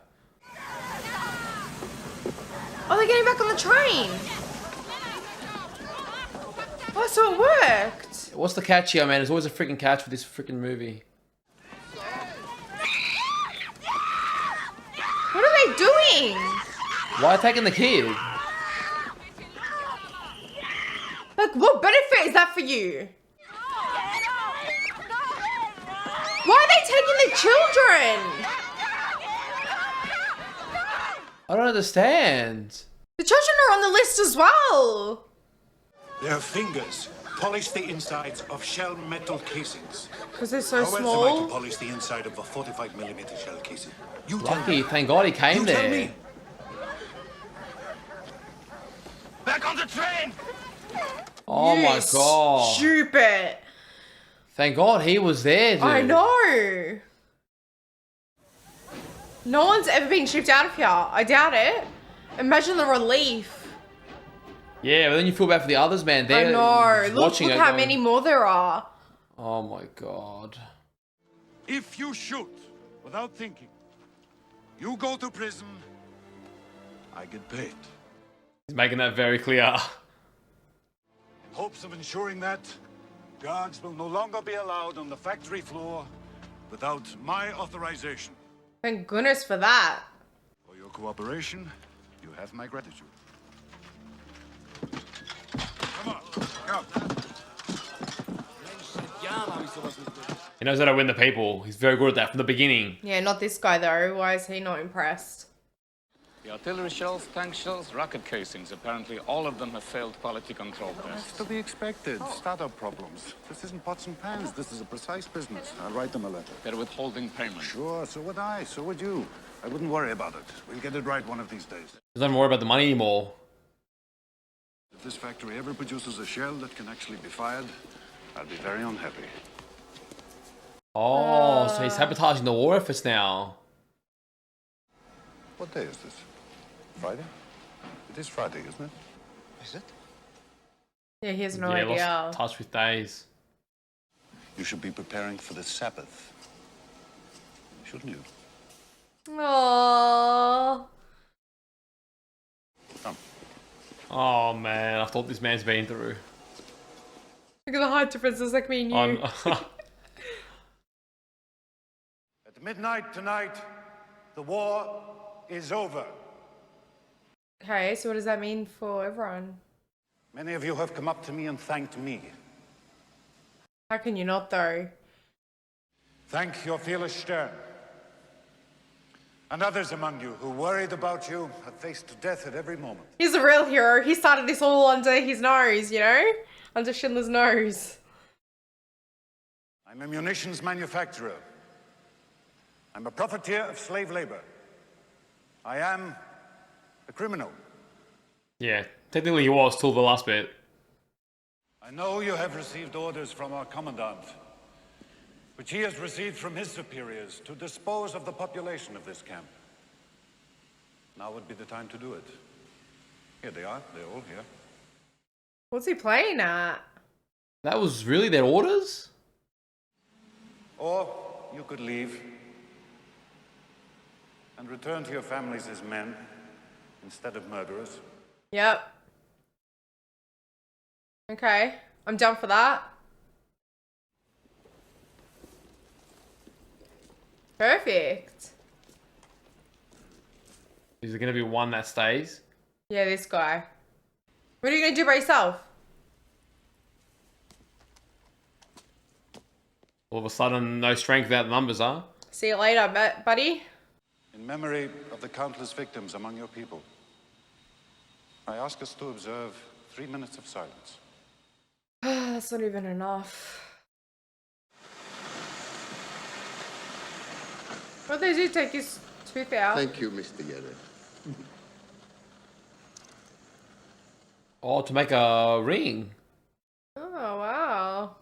oh, they're getting back on the train. Oh, so it worked. What's the catch here, man? There's always a freaking catch for this freaking movie. What are they doing? Why are they taking the kid? Like, what benefit is that for you? Why are they taking the children? I don't understand. The children are on the list as well. Their fingers polish the insides of shell metal casings. Because they're so How else am I small. to polish the inside of a 45mm shell casing? You tell Lucky, me. thank God he came You tell there. me. Back on the train! Oh You my God. Stupid. Thank God he was there, dude. I know. No one's ever been shipped out of here. I doubt it. Imagine the relief. Yeah, but then you feel bad for the others, man. I They're know. Look watching it how going, many more there are. Oh my God. If you shoot without thinking, you go to prison, I get paid. He's making that very clear. In hopes of ensuring that guards will no longer be allowed on the factory floor without my authorization. Thank goodness for that. For your cooperation, You have my gratitude. Come on, come. He knows how to win the people. He's very good at that from the beginning. Yeah, not this guy though. Why is he not impressed? The artillery shells, tank shells, rocket casings. Apparently all of them have failed quality control That's tests. to be expected. Startup problems. This isn't pots and pans. This is a precise business. I'll write them a letter. They're withholding payment. Sure, so would I. So would you. I wouldn't worry about it. We'll get it right one of these days. Doesn't even worry about the money anymore. If this factory ever produces a shell that can actually be fired, I'll be very unhappy. Oh, so he's sabotaging the war efforts now. What day is this? Friday? It is Friday, isn't it? Is it? Yeah, he has no Yeah, idea. lost touch with days. You should be preparing for the Sabbath. Shouldn't you? Aww. Come. Oh man, I thought this man's been through. Look at the height differences like me and you. At midnight tonight, the war is over. Okay, so what does that mean for everyone? Many of you have come up to me and thanked me. How can you not though? Thank your fearless Stern. And others among you who worried about you have faced death at every moment. He's a real hero. He started this all under his nose, you know? Under Schindler's nose. I'm a munitions manufacturer. I'm a profiteer of slave labor. I am a criminal. Yeah, technically he was till the last bit. I know you have received orders from our commandant, which he has received from his superiors to dispose of the population of this camp. Now would be the time to do it. Here they are, they're all here. What's he playing at? That was really their orders? Or you could leave and return to your families as men instead of murderers. Yep. Okay, I'm down for that. Perfect. Is there going to be one that stays? Yeah, this guy. What are you going to do by yourself? All of a sudden, no strength without the numbers, huh? See you later, buddy. In memory of the countless victims among your people, I ask us to observe 3 minutes of silence. That's not even enough. What did they do? Take his tooth out? Thank you, Mr. Yere. Oh, to make a ring. Oh, wow.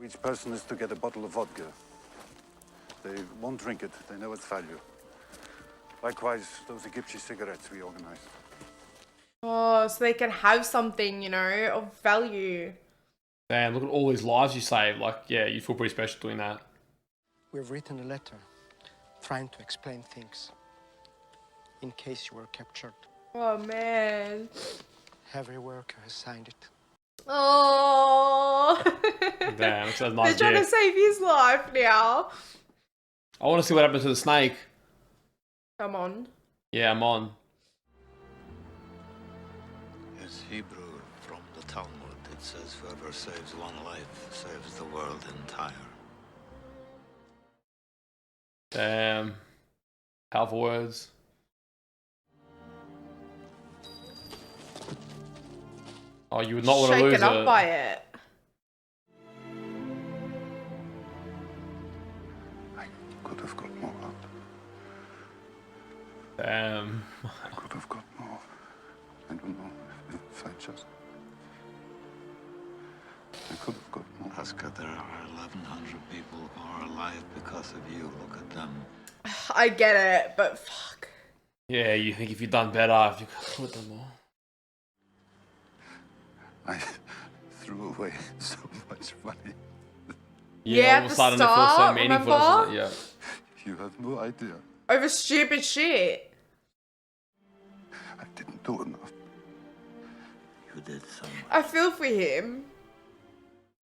Each person is to get a bottle of vodka. They won't drink it, they know its value. Likewise, those Egyptian cigarettes we organized. Oh, so they can have something, you know, of value. Damn, look at all these lives you saved. Like, yeah, you feel pretty special doing that. We've written a letter trying to explain things in case you were captured. Oh, man. Every worker has signed it. Oh. Damn, it's a nice They're trying to save his life now. I want to see what happens to the snake. Come on. Yeah, I'm on. It's Hebrew from the Talmud. It says, whoever saves one life saves the world entire. Damn. Powerful words. Oh, you would not want to lose it. Shaken up by it. I could have got more out. Damn. I could have got more. I don't know if I just... I could have got more. Oscar, there are 1,100 people who are alive because of you. Look at them. I get it, but fuck. Yeah, you think if you'd done better, if you could have done more. I threw away so much money. Yeah, all of a sudden it feels so meaningful, doesn't it? Yeah. You have no idea. Over stupid shit. I didn't do enough. You did so much. I feel for him.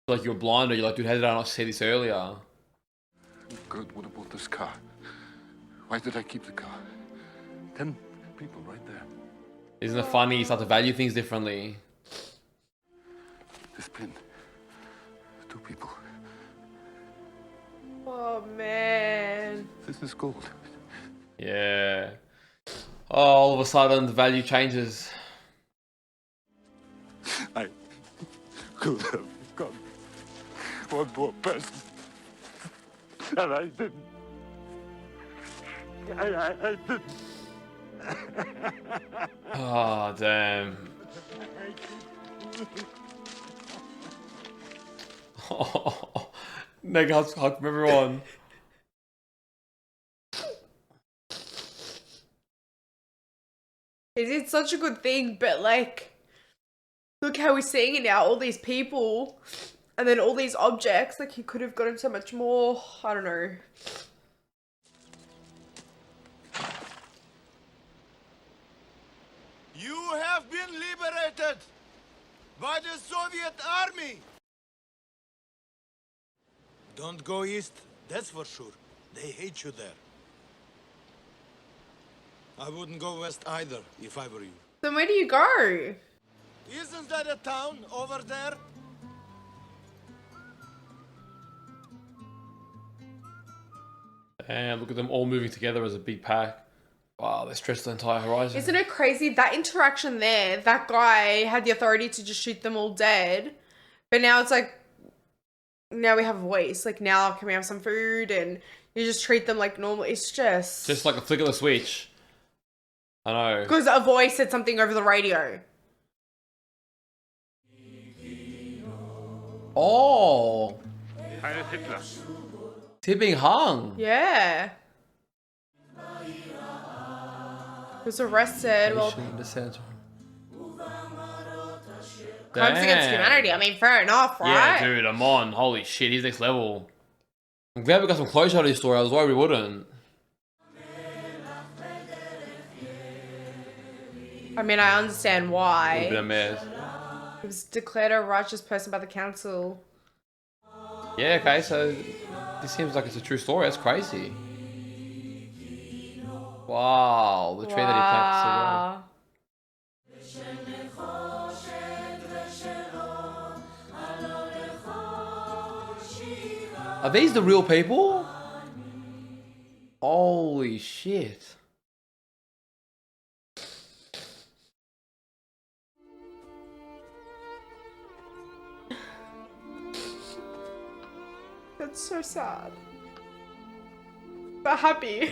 Like you're blind, or you're like, dude, how did I not see this earlier? Good, what about this car? Why did I keep the car? 10 people right there. Isn't it funny? You start to value things differently. There's been 2 people. Oh man. This is gold. Yeah. Oh, all of a sudden the value changes. I could have got one more person. And I didn't. I didn't. Oh, damn. Oh, Neg hug from everyone. He did such a good thing, but like, look how we're seeing it now. All these people, and then all these objects. Like, he could have gotten so much more. I don't know. You have been liberated by the Soviet army. Don't go east, that's for sure. They hate you there. I wouldn't go west either, if I were you. Then where do you go? Isn't that a town over there? And look at them all moving together as a big pack. Wow, they stretched the entire horizon. Isn't it crazy? That interaction there, that guy had the authority to just shoot them all dead. But now it's like, now we have a voice. Like, now can we have some food? And you just treat them like normal. It's just like a flick of the switch. I know. because a voice said something over the radio. Oh. Heil Hitler. Tipping hung. Yeah. He was arrested. Well, crimes against humanity. I mean, fair enough, right? Yeah, dude, I'm on. Holy shit, he's next level. I'm glad we got some closure to this story. I was worried we wouldn't. I mean, I understand why. Would've been a mess. He was declared a righteous person by the council. Yeah, okay, so this seems like it's a true story. That's crazy. Wow, the tree that he planted so well. Are these the real people? Holy shit. That's so sad. But happy.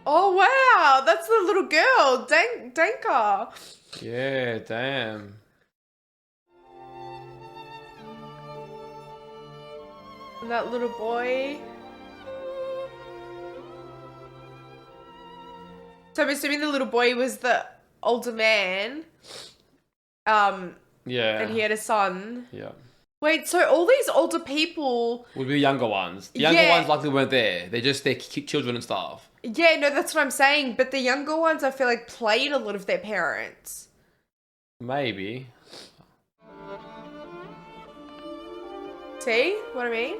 Oh wow, that's the little girl, Danka. Yeah, damn. And that little boy. So I'm assuming the little boy was the older man. Yeah. And he had a son. Yeah. Wait, so all these older people... Would be the younger ones. The younger ones likely weren't there. They're just their children and stuff. Yeah, no, that's what I'm saying. But the younger ones, I feel like, played a lot of their parents. Maybe. See what I mean?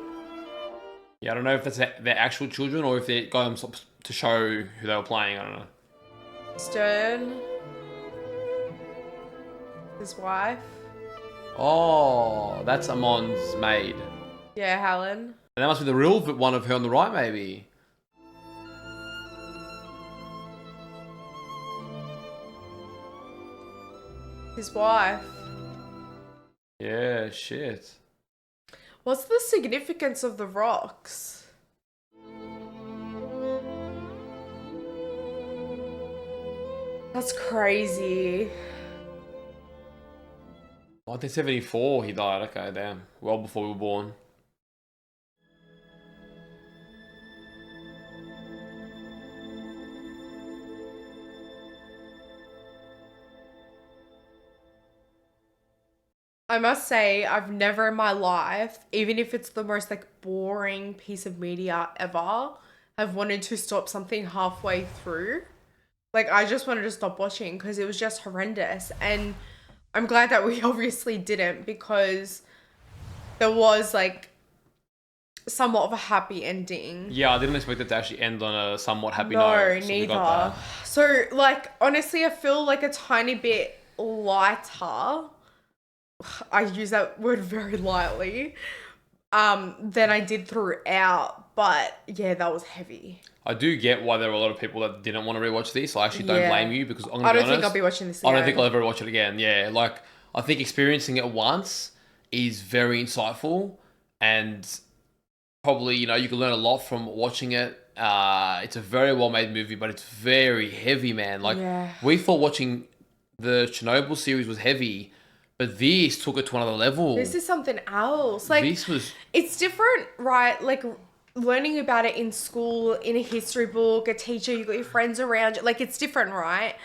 Yeah, I don't know if that's their actual children or if they got them to show who they were playing. I don't know. Stern. His wife. Oh, that's Amon's maid. Yeah, Helen. And that must be the real one of her on the right, maybe. His wife. Yeah, shit. What's the significance of the rocks? That's crazy. 1974 he died. Okay, damn. Well before we were born. I must say, I've never in my life, even if it's the most like boring piece of media ever, have wanted to stop something halfway through. Like, I just wanted to stop watching because it was just horrendous. And I'm glad that we obviously didn't, because there was like somewhat of a happy ending. Yeah, I didn't expect it to actually end on a somewhat happy No, note. So we got neither. that. So, like, honestly, I feel like a tiny bit lighter. I use that word very lightly. Than I did throughout. But yeah, that was heavy. I do get why there were a lot of people that didn't want to rewatch this. I actually don't Yeah. blame you because I'm gonna I be don't think honest, I'll be watching this I don't again. think I'll ever watch it again. Yeah, like I think experiencing it once is very insightful and probably you can learn a lot from watching it. It's a very well made movie, but it's very heavy, man. Like Yeah. we thought watching the Chernobyl series was heavy, but this took it to another level. This is something else. Like, This was it's different, right? Like, learning about it in school, in a history book, a teacher, you got your friends around you. Like, it's different, right?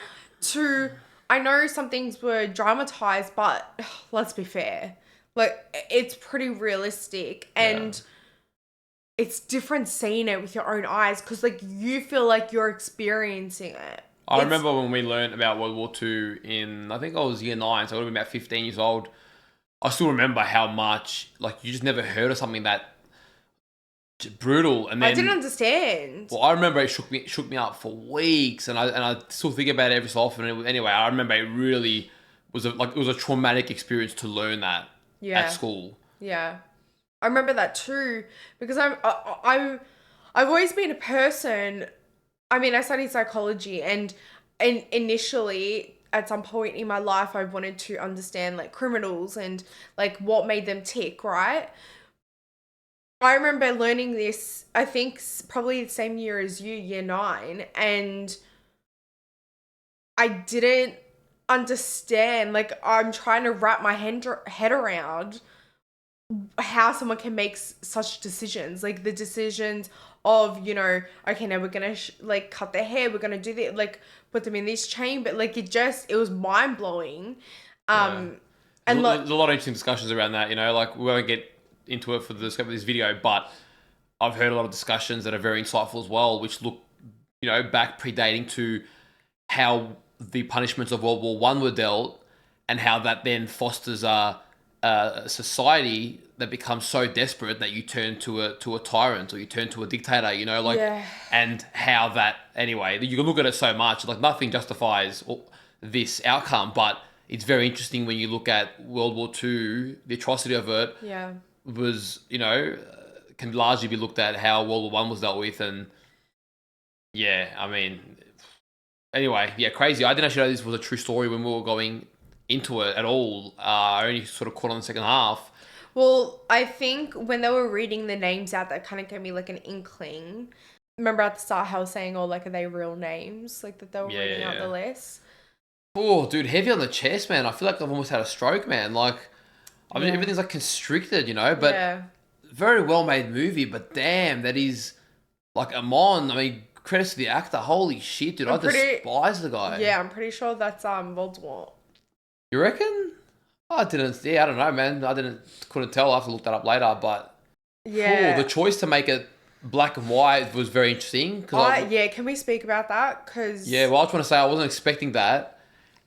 I know some things were dramatized, but let's be fair. Like, it's pretty realistic. And it's different seeing it with your own eyes because, like, you feel like you're experiencing it. I remember when we learned about World War II in, I think I was year 9, so I would have been about 15 years old. I still remember how much, like, you just never heard of something that brutal. And then I didn't understand. Well, I remember it shook me up for weeks, and I still think about it every so often. Anyway, I remember it really was it was a traumatic experience to learn that at school. Yeah, I remember that too because I've always been a person. I mean, I studied psychology, and initially at some point in my life, I wanted to understand like criminals and like what made them tick, right? I remember learning this, I think probably the same year as you, year 9, and I didn't understand, like I'm trying to wrap my head around how someone can make such decisions, like the decisions of, okay, now we're going to like cut their hair, we're going to do that, like put them in this chamber, like it was mind blowing. And there's a lot of interesting discussions around that, like we won't get into it for the scope of this video, but I've heard a lot of discussions that are very insightful as well, which look, back predating to how the punishments of World War One were dealt, and how that then fosters a society that becomes so desperate that you turn to a tyrant or you turn to a dictator, and how that anyway you can look at it so much, like nothing justifies this outcome, but it's very interesting when you look at World War II, the atrocity of it. Was, can largely be looked at how World War One was dealt with, and anyway, crazy. I didn't actually know this was a true story when we were going into it at all. I only sort of caught on the second half. Well, I think when they were reading the names out, that kind of gave me like an inkling. Remember at the start how I was saying, like, are they real names? Like that they were reading out the list. Oh, dude, heavy on the chest, man. I feel like I've almost had a stroke, man. Like, everything's like constricted, but very well made movie, but damn, that is like Amon. I mean, credits to the actor. Holy shit, dude. I despise the guy. Yeah, I'm pretty sure that's Voldemort. You reckon? I didn't. Yeah, I don't know, man. Couldn't tell. I will have to look that up later. But the choice to make it black and white was very interesting. Can we speak about that? Cause I just want to say I wasn't expecting that,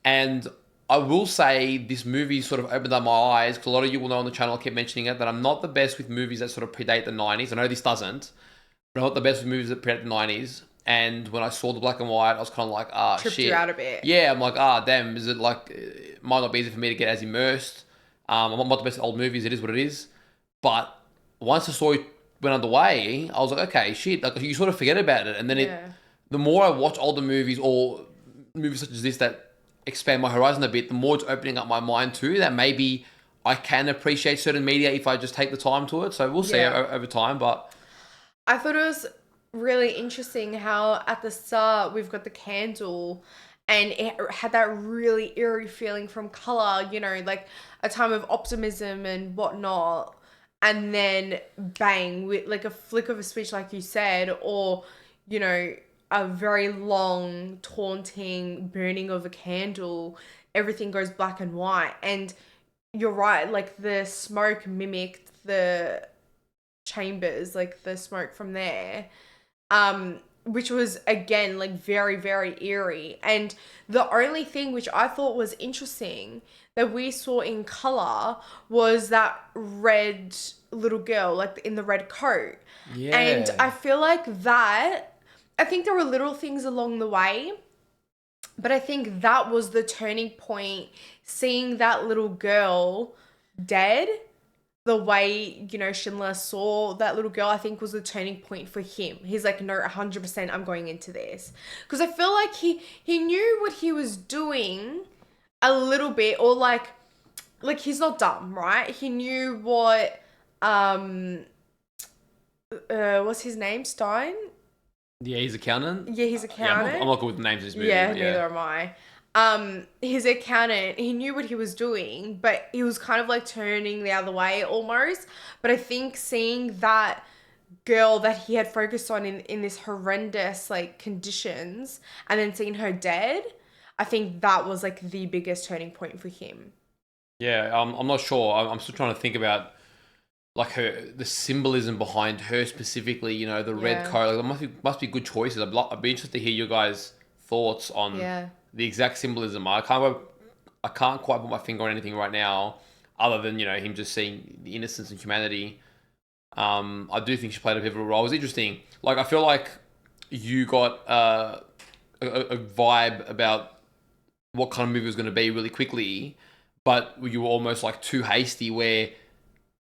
and I will say this movie sort of opened up my eyes, because a lot of you will know on the channel, I keep mentioning it, that I'm not the best with movies that sort of predate the 90s. I know this doesn't, but I'm not the best with movies that predate the 90s. And when I saw the black and white, I was kind of like, tripped shit. you out a bit. Yeah, I'm like, damn, is it like, it might not be easy for me to get as immersed. I'm not the best at old movies, it is what it is. But once the story went underway, I was like, okay, shit, like you sort of forget about it. And then the more I watch older movies or movies such as this that expand my horizon a bit, the more it's opening up my mind too, that maybe I can appreciate certain media if I just take the time to it. So we'll see over time, but I thought it was really interesting how at the start we've got the candle and it had that really eerie feeling from color, like a time of optimism and whatnot, and then bang, with like a flick of a switch, like you said, or a very long, taunting burning of a candle, everything goes black and white. And you're right, like the smoke mimicked the chambers, like the smoke from there. which was again like very, very eerie. And the only thing which I thought was interesting that we saw in color was that red little girl, like in the red coat. Yeah. And I feel like that, I think there were little things along the way, but I think that was the turning point, seeing that little girl dead. The way, you know, Schindler saw that little girl, I think was the turning point for him. He's like, no, 100% I'm going into this. Because I feel like he knew what he was doing a little bit, or like he's not dumb, right? He knew what, what's his name? Stein? Yeah, he's accountant. Yeah, he's accountant. Yeah, I'm not good with the names of this movie. Yeah, but neither am I. His accountant, he knew what he was doing, but he was kind of like turning the other way almost. But I think seeing that girl that he had focused on in this horrendous like conditions, and then seeing her dead, I think that was like the biggest turning point for him. Yeah, I'm not sure. I'm still trying to think about like the symbolism behind her specifically. You know, the red coat. Like, there must be good choices. I'd be interested to hear your guys' thoughts on the exact symbolism. I can't quite put my finger on anything right now, other than, you know, him just seeing the innocence and humanity. I do think she played a pivotal role. It was interesting. Like, I feel like you got a vibe about what kind of movie it was going to be really quickly, but you were almost like too hasty, where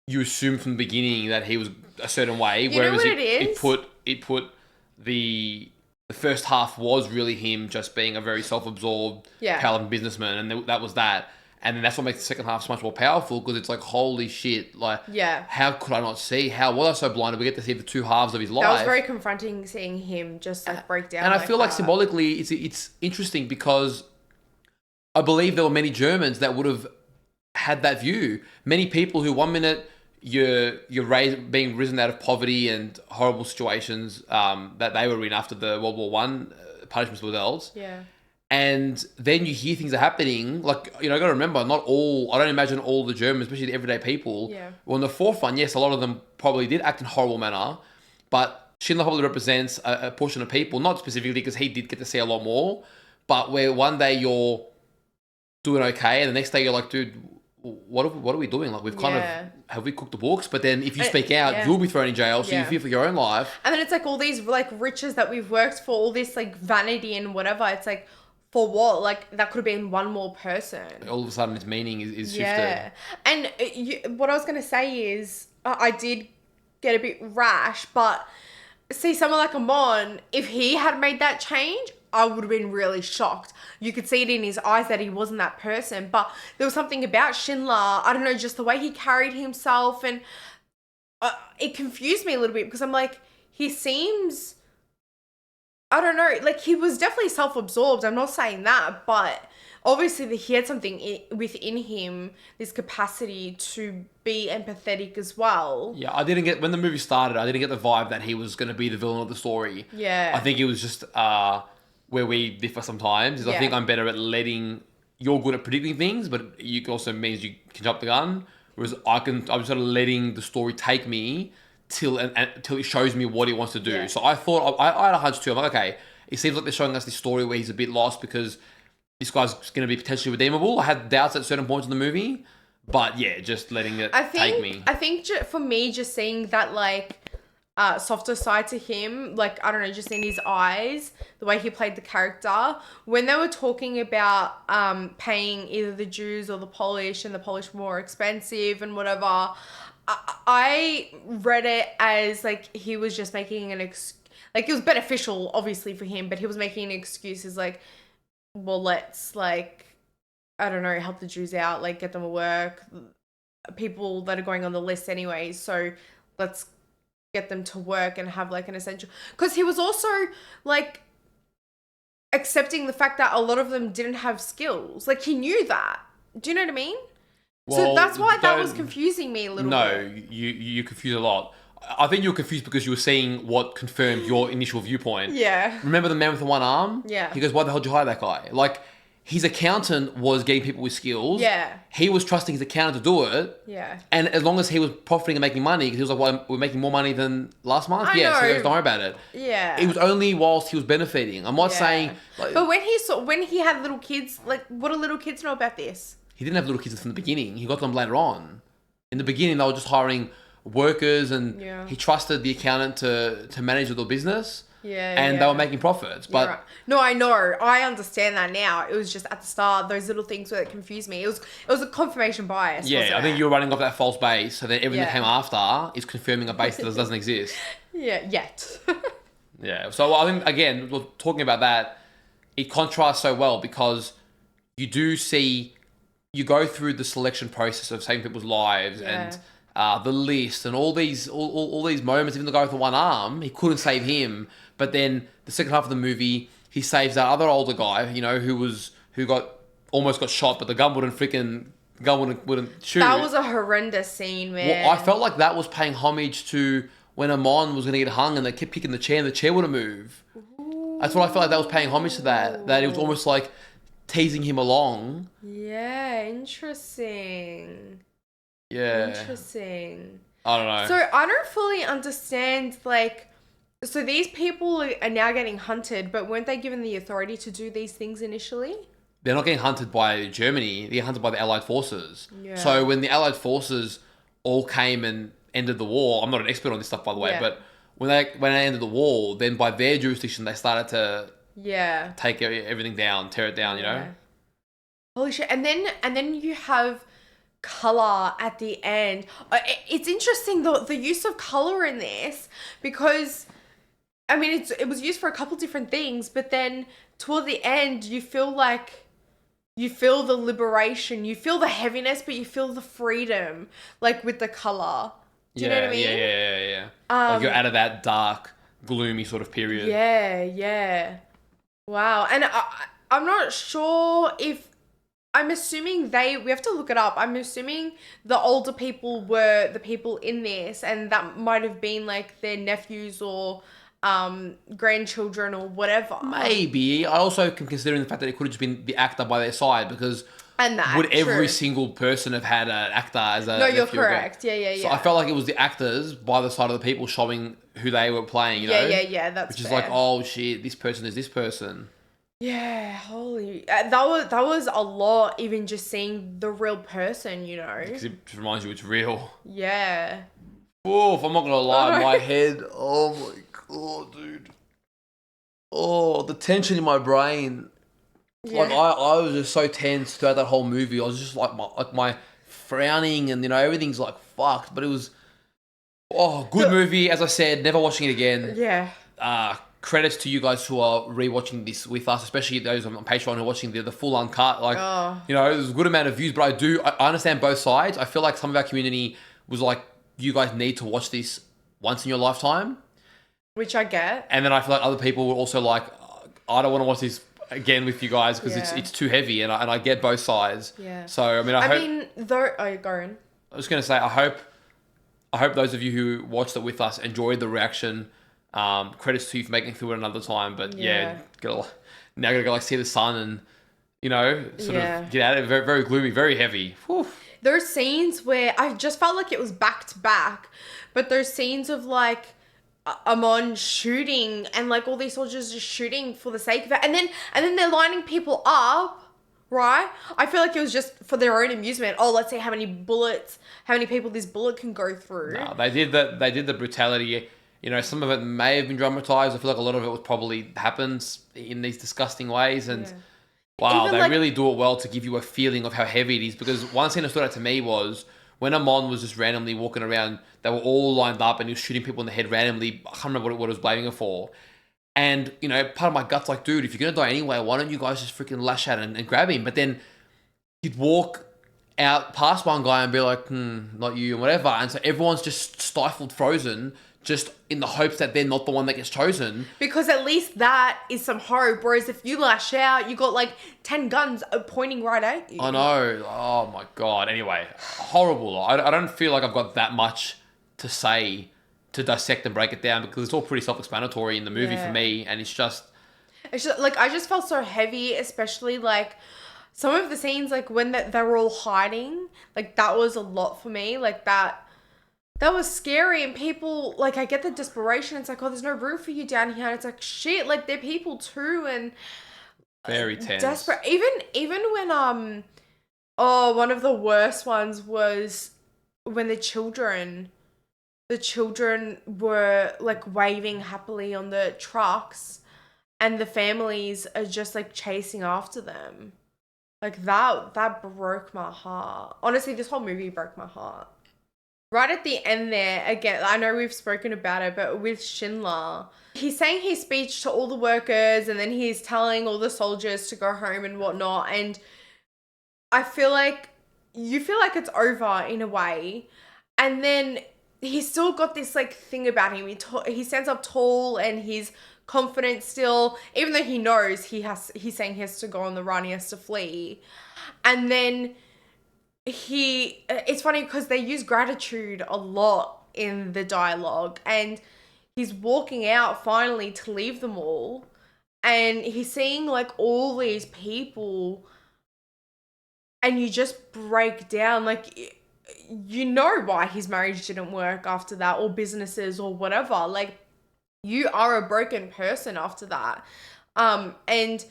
you assumed from the beginning that he was a certain way. You know what it is? It put the first half was really him just being a very self-absorbed, powerful businessman, and that was that. And then that's what makes the second half so much more powerful, because it's like, holy shit, like, how could I not see? How was I so blinded? We get to see the two halves of his life. That was very confronting, seeing him just like break down. And I feel like symbolically, it's interesting, because I believe there were many Germans that would have had that view. Many people who 1 minute you're being risen out of poverty and horrible situations that they were in after the World War One punishments were dealt. Yeah. And then you hear things are happening. Like, you know, I got to remember, I don't imagine all the Germans, especially the everyday people, were on the forefront. Yes, a lot of them probably did act in a horrible manner, but Schindler probably represents a portion of people, not specifically because he did get to see a lot more, but where one day you're doing okay and the next day you're like, dude, what are we doing? Like, we've kind of, have we cooked the books? But then if you speak out, you'll be thrown in jail, so you fear for your own life. And then it's like all these like riches that we've worked for, all this like vanity and whatever. It's like, for what? Like, that could have been one more person. All of a sudden its meaning is shifted. Yeah. And what I was going to say is, I did get a bit rash, but see, someone like Amon, if he had made that change, I would have been really shocked. You could see it in his eyes that he wasn't that person. But there was something about Schindler, I don't know, just the way he carried himself, and it confused me a little bit, because I'm like, he seems, I don't know, like, he was definitely self-absorbed. I'm not saying that, but obviously he had something within him, this capacity to be empathetic as well. Yeah, when the movie started, I didn't get the vibe that he was going to be the villain of the story. Yeah. I think it was just where we differ sometimes. I think I'm better at you're good at predicting things, but you also means you can jump the gun. Whereas I'm sort of letting the story take me till it shows me what it wants to do. Yeah. So I thought, I had a hunch too. I'm like, okay, it seems like they're showing us this story where he's a bit lost because this guy's going to be potentially redeemable. I had doubts at certain points in the movie, but yeah, just letting it take me. I think for me, just seeing that like softer side to him, like, I don't know, just in his eyes, the way he played the character, when they were talking about paying either the Jews or the Polish, and the Polish were more expensive and whatever, I read it as like he was just making like, it was beneficial obviously for him, but he was making an excuse as like, well, let's, like, I don't know, help the Jews out, like, get them a work, people that are going on the list anyway, so let's get them to work and have like an essential, because he was also like accepting the fact that a lot of them didn't have skills. Like, he knew that. Do you know what I mean? Well, so that's why that was confusing me a little bit. No, you confuse a lot. I think you were confused because you were seeing what confirmed your initial viewpoint. Yeah. Remember the man with the one arm? Yeah. He goes, why the hell did you hire that guy? Like, his accountant was getting people with skills. Yeah. He was trusting his accountant to do it. Yeah. And as long as he was profiting and making money, because he was like, well, we're making more money than last month. I Yeah, so know. he goes, don't worry about it. Yeah. It was only whilst he was benefiting. I'm not saying... Like, But when he had little kids, like, what do little kids know about this? he didn't have little kids from the beginning. He got them later on. In the beginning, they were just hiring workers, and he trusted the accountant to manage the business. Yeah, and they were making profits. But right. No, I know. I understand that now. It was just at the start, those little things that confused me. It was a confirmation bias. yeah, wasn't I think it? you're running off that false base, so then everything that Yeah. came after is confirming a base that doesn't exist. Yeah, yet. Yeah, so I think, again, we're talking about that, it contrasts so well because you do see, you go through the selection process of saving people's lives and the list and all these moments. Even the guy with the one arm, he couldn't save him, but then the second half of the movie, he saves that other older guy, you know, who almost got shot, but the gun wouldn't shoot. That was a horrendous scene, man. Well, I felt like that was paying homage to when Amon was going to get hung and they kept kicking the chair and the chair wouldn't move. That's what I felt like that was paying homage to that. That it was almost like teasing him along. Yeah, interesting. Yeah. Interesting. I don't know. So I don't fully understand, like, so these people are now getting hunted, but weren't they given the authority to do these things initially? They're not getting hunted by Germany. They're getting hunted by the Allied forces. Yeah. So when the Allied forces all came and ended the war, I'm not an expert on this stuff, by the way, but when they ended the war, then by their jurisdiction, they started to take everything down, tear it down, you know? Holy shit. And then you have color at the end. It's interesting, the use of color in this, because I mean, it was used for a couple different things, but then toward the end, you feel the liberation, you feel the heaviness, but you feel the freedom, like with the color. Do you know what I mean? Yeah. Like you're out of that dark, gloomy sort of period. Yeah. Wow. And I'm not sure if, I'm assuming we have to look it up. I'm assuming the older people were the people in this, and that might have been like their nephews or grandchildren or whatever. Maybe. I also can consider the fact that it could have just been the actor by their side, because would every single person have had an actor as a... No, you're nephew or correct. Yeah. So I felt like it was the actors by the side of the people showing who they were playing, you know? Yeah, that's Which is fair. like, oh shit, this person is this person. Yeah, holy... that was a lot, even just seeing the real person, you know? Because it just reminds you it's real. Yeah. Oof, I'm not gonna lie, my head, oh my god, dude. Oh, the tension in my brain. Yeah. Like I was just so tense throughout that whole movie. I was just like my frowning, and you know, everything's like fucked. But it was good movie. As I said, never watching it again. Yeah. Credits to you guys who are rewatching this with us, especially those on Patreon who are watching the full uncut. Like, you know, there's a good amount of views, but I understand both sides. I feel like some of our community was like, you guys need to watch this once in your lifetime. Which I get. And then I feel like other people were also like, I don't want to watch this again with you guys because it's too heavy, and I get both sides. Yeah. So I mean, I hope. Go on. I was gonna say, I hope those of you who watched it with us enjoyed the reaction. Credits to you for making it through it another time, but now gotta go like see the sun and, you know, sort of get out of it. Very, very gloomy, very heavy. Whew. There's scenes where I just felt like it was back to back, but there's scenes of like Amon shooting and like all these soldiers just shooting for the sake of it, and then they're lining people up, right? I feel like it was just for their own amusement. Oh, let's see how many people this bullet can go through. No, they did the brutality. You know, some of it may have been dramatized. I feel like a lot of it was probably happens in these disgusting ways, and wow, Even they really do it well to give you a feeling of how heavy it is. Because one scene that stood out to me was when Amon was just randomly walking around. They were all lined up, and he was shooting people in the head randomly. I can't remember what it was blaming it for. And, you know, part of my gut's like, dude, if you're going to die anyway, why don't you guys just freaking lash out and grab him? But then he'd walk out past one guy and be like, not you, and whatever. And so everyone's just stifled, frozen, just in the hopes that they're not the one that gets chosen. Because at least that is some hope. Whereas if you lash out, you got like 10 guns pointing right at you. I know. Oh my God. Anyway, horrible. I don't feel like I've got that much to say to dissect and break it down, because it's all pretty self-explanatory in the movie for me, and it's just It's just, like, I just felt so heavy, especially like some of the scenes, like when they were all hiding, like that was a lot for me. Like that was scary, and people, like, I get the desperation. It's like, oh, there's no room for you down here. And it's like, shit, like they're people too, and very tense. Desperate. Even when one of the worst ones was when the children were like waving happily on the trucks, and the families are just like chasing after them. Like that broke my heart. Honestly, this whole movie broke my heart. Right at the end there, again, I know we've spoken about it, but with Schindler, he's saying his speech to all the workers, and then he's telling all the soldiers to go home and whatnot. And I feel like you feel like it's over in a way. And then he's still got this like thing about him. He stands up tall and he's confident still, even though he knows he's saying he has to go on the run, he has to flee. And then it's funny because they use gratitude a lot in the dialogue, and he's walking out finally to leave them all, and he's seeing like all these people, and you just break down. Like, you know why his marriage didn't work after that, or businesses or whatever. Like, you are a broken person after that. And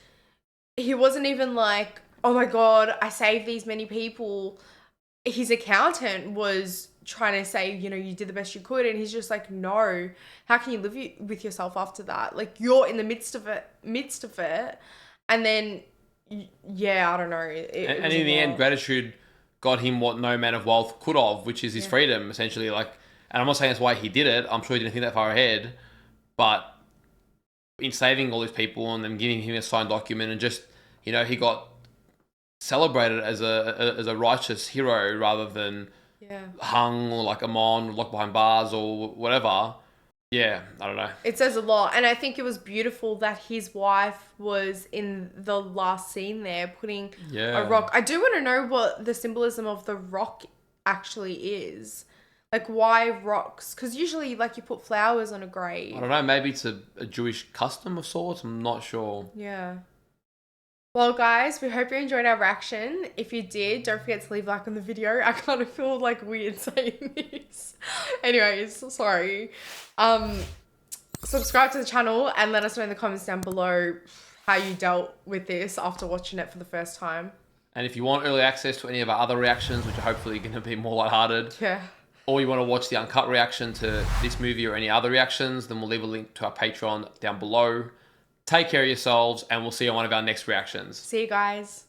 he wasn't even like, oh my God, I saved these many people. His accountant was trying to say, you know, you did the best you could. And he's just like, no, how can you live with yourself after that? Like, you're in the midst of it. And then, yeah, I don't know. And in the end, gratitude got him what no man of wealth could have, which is his freedom, essentially. Like, and I'm not saying that's why he did it. I'm sure he didn't think that far ahead. But in saving all these people and then giving him a signed document, and just, you know, he got celebrated as a righteous hero rather than hung or like Amon, locked behind bars or whatever. Yeah, I don't know. It says a lot. And I think it was beautiful that his wife was in the last scene there putting a rock. I do want to know what the symbolism of the rock actually is. Like, why rocks? Because usually, like, you put flowers on a grave. I don't know. Maybe it's a Jewish custom of sorts. I'm not sure. Yeah. Well, guys, we hope you enjoyed our reaction. If you did, don't forget to leave a like on the video. I kind of feel like weird saying this. Anyways, sorry. Subscribe to the channel and let us know in the comments down below how you dealt with this after watching it for the first time. And if you want early access to any of our other reactions, which are hopefully going to be more lighthearted, or you want to watch the uncut reaction to this movie or any other reactions, then we'll leave a link to our Patreon down below. Take care of yourselves, and we'll see you on one of our next reactions. See you guys.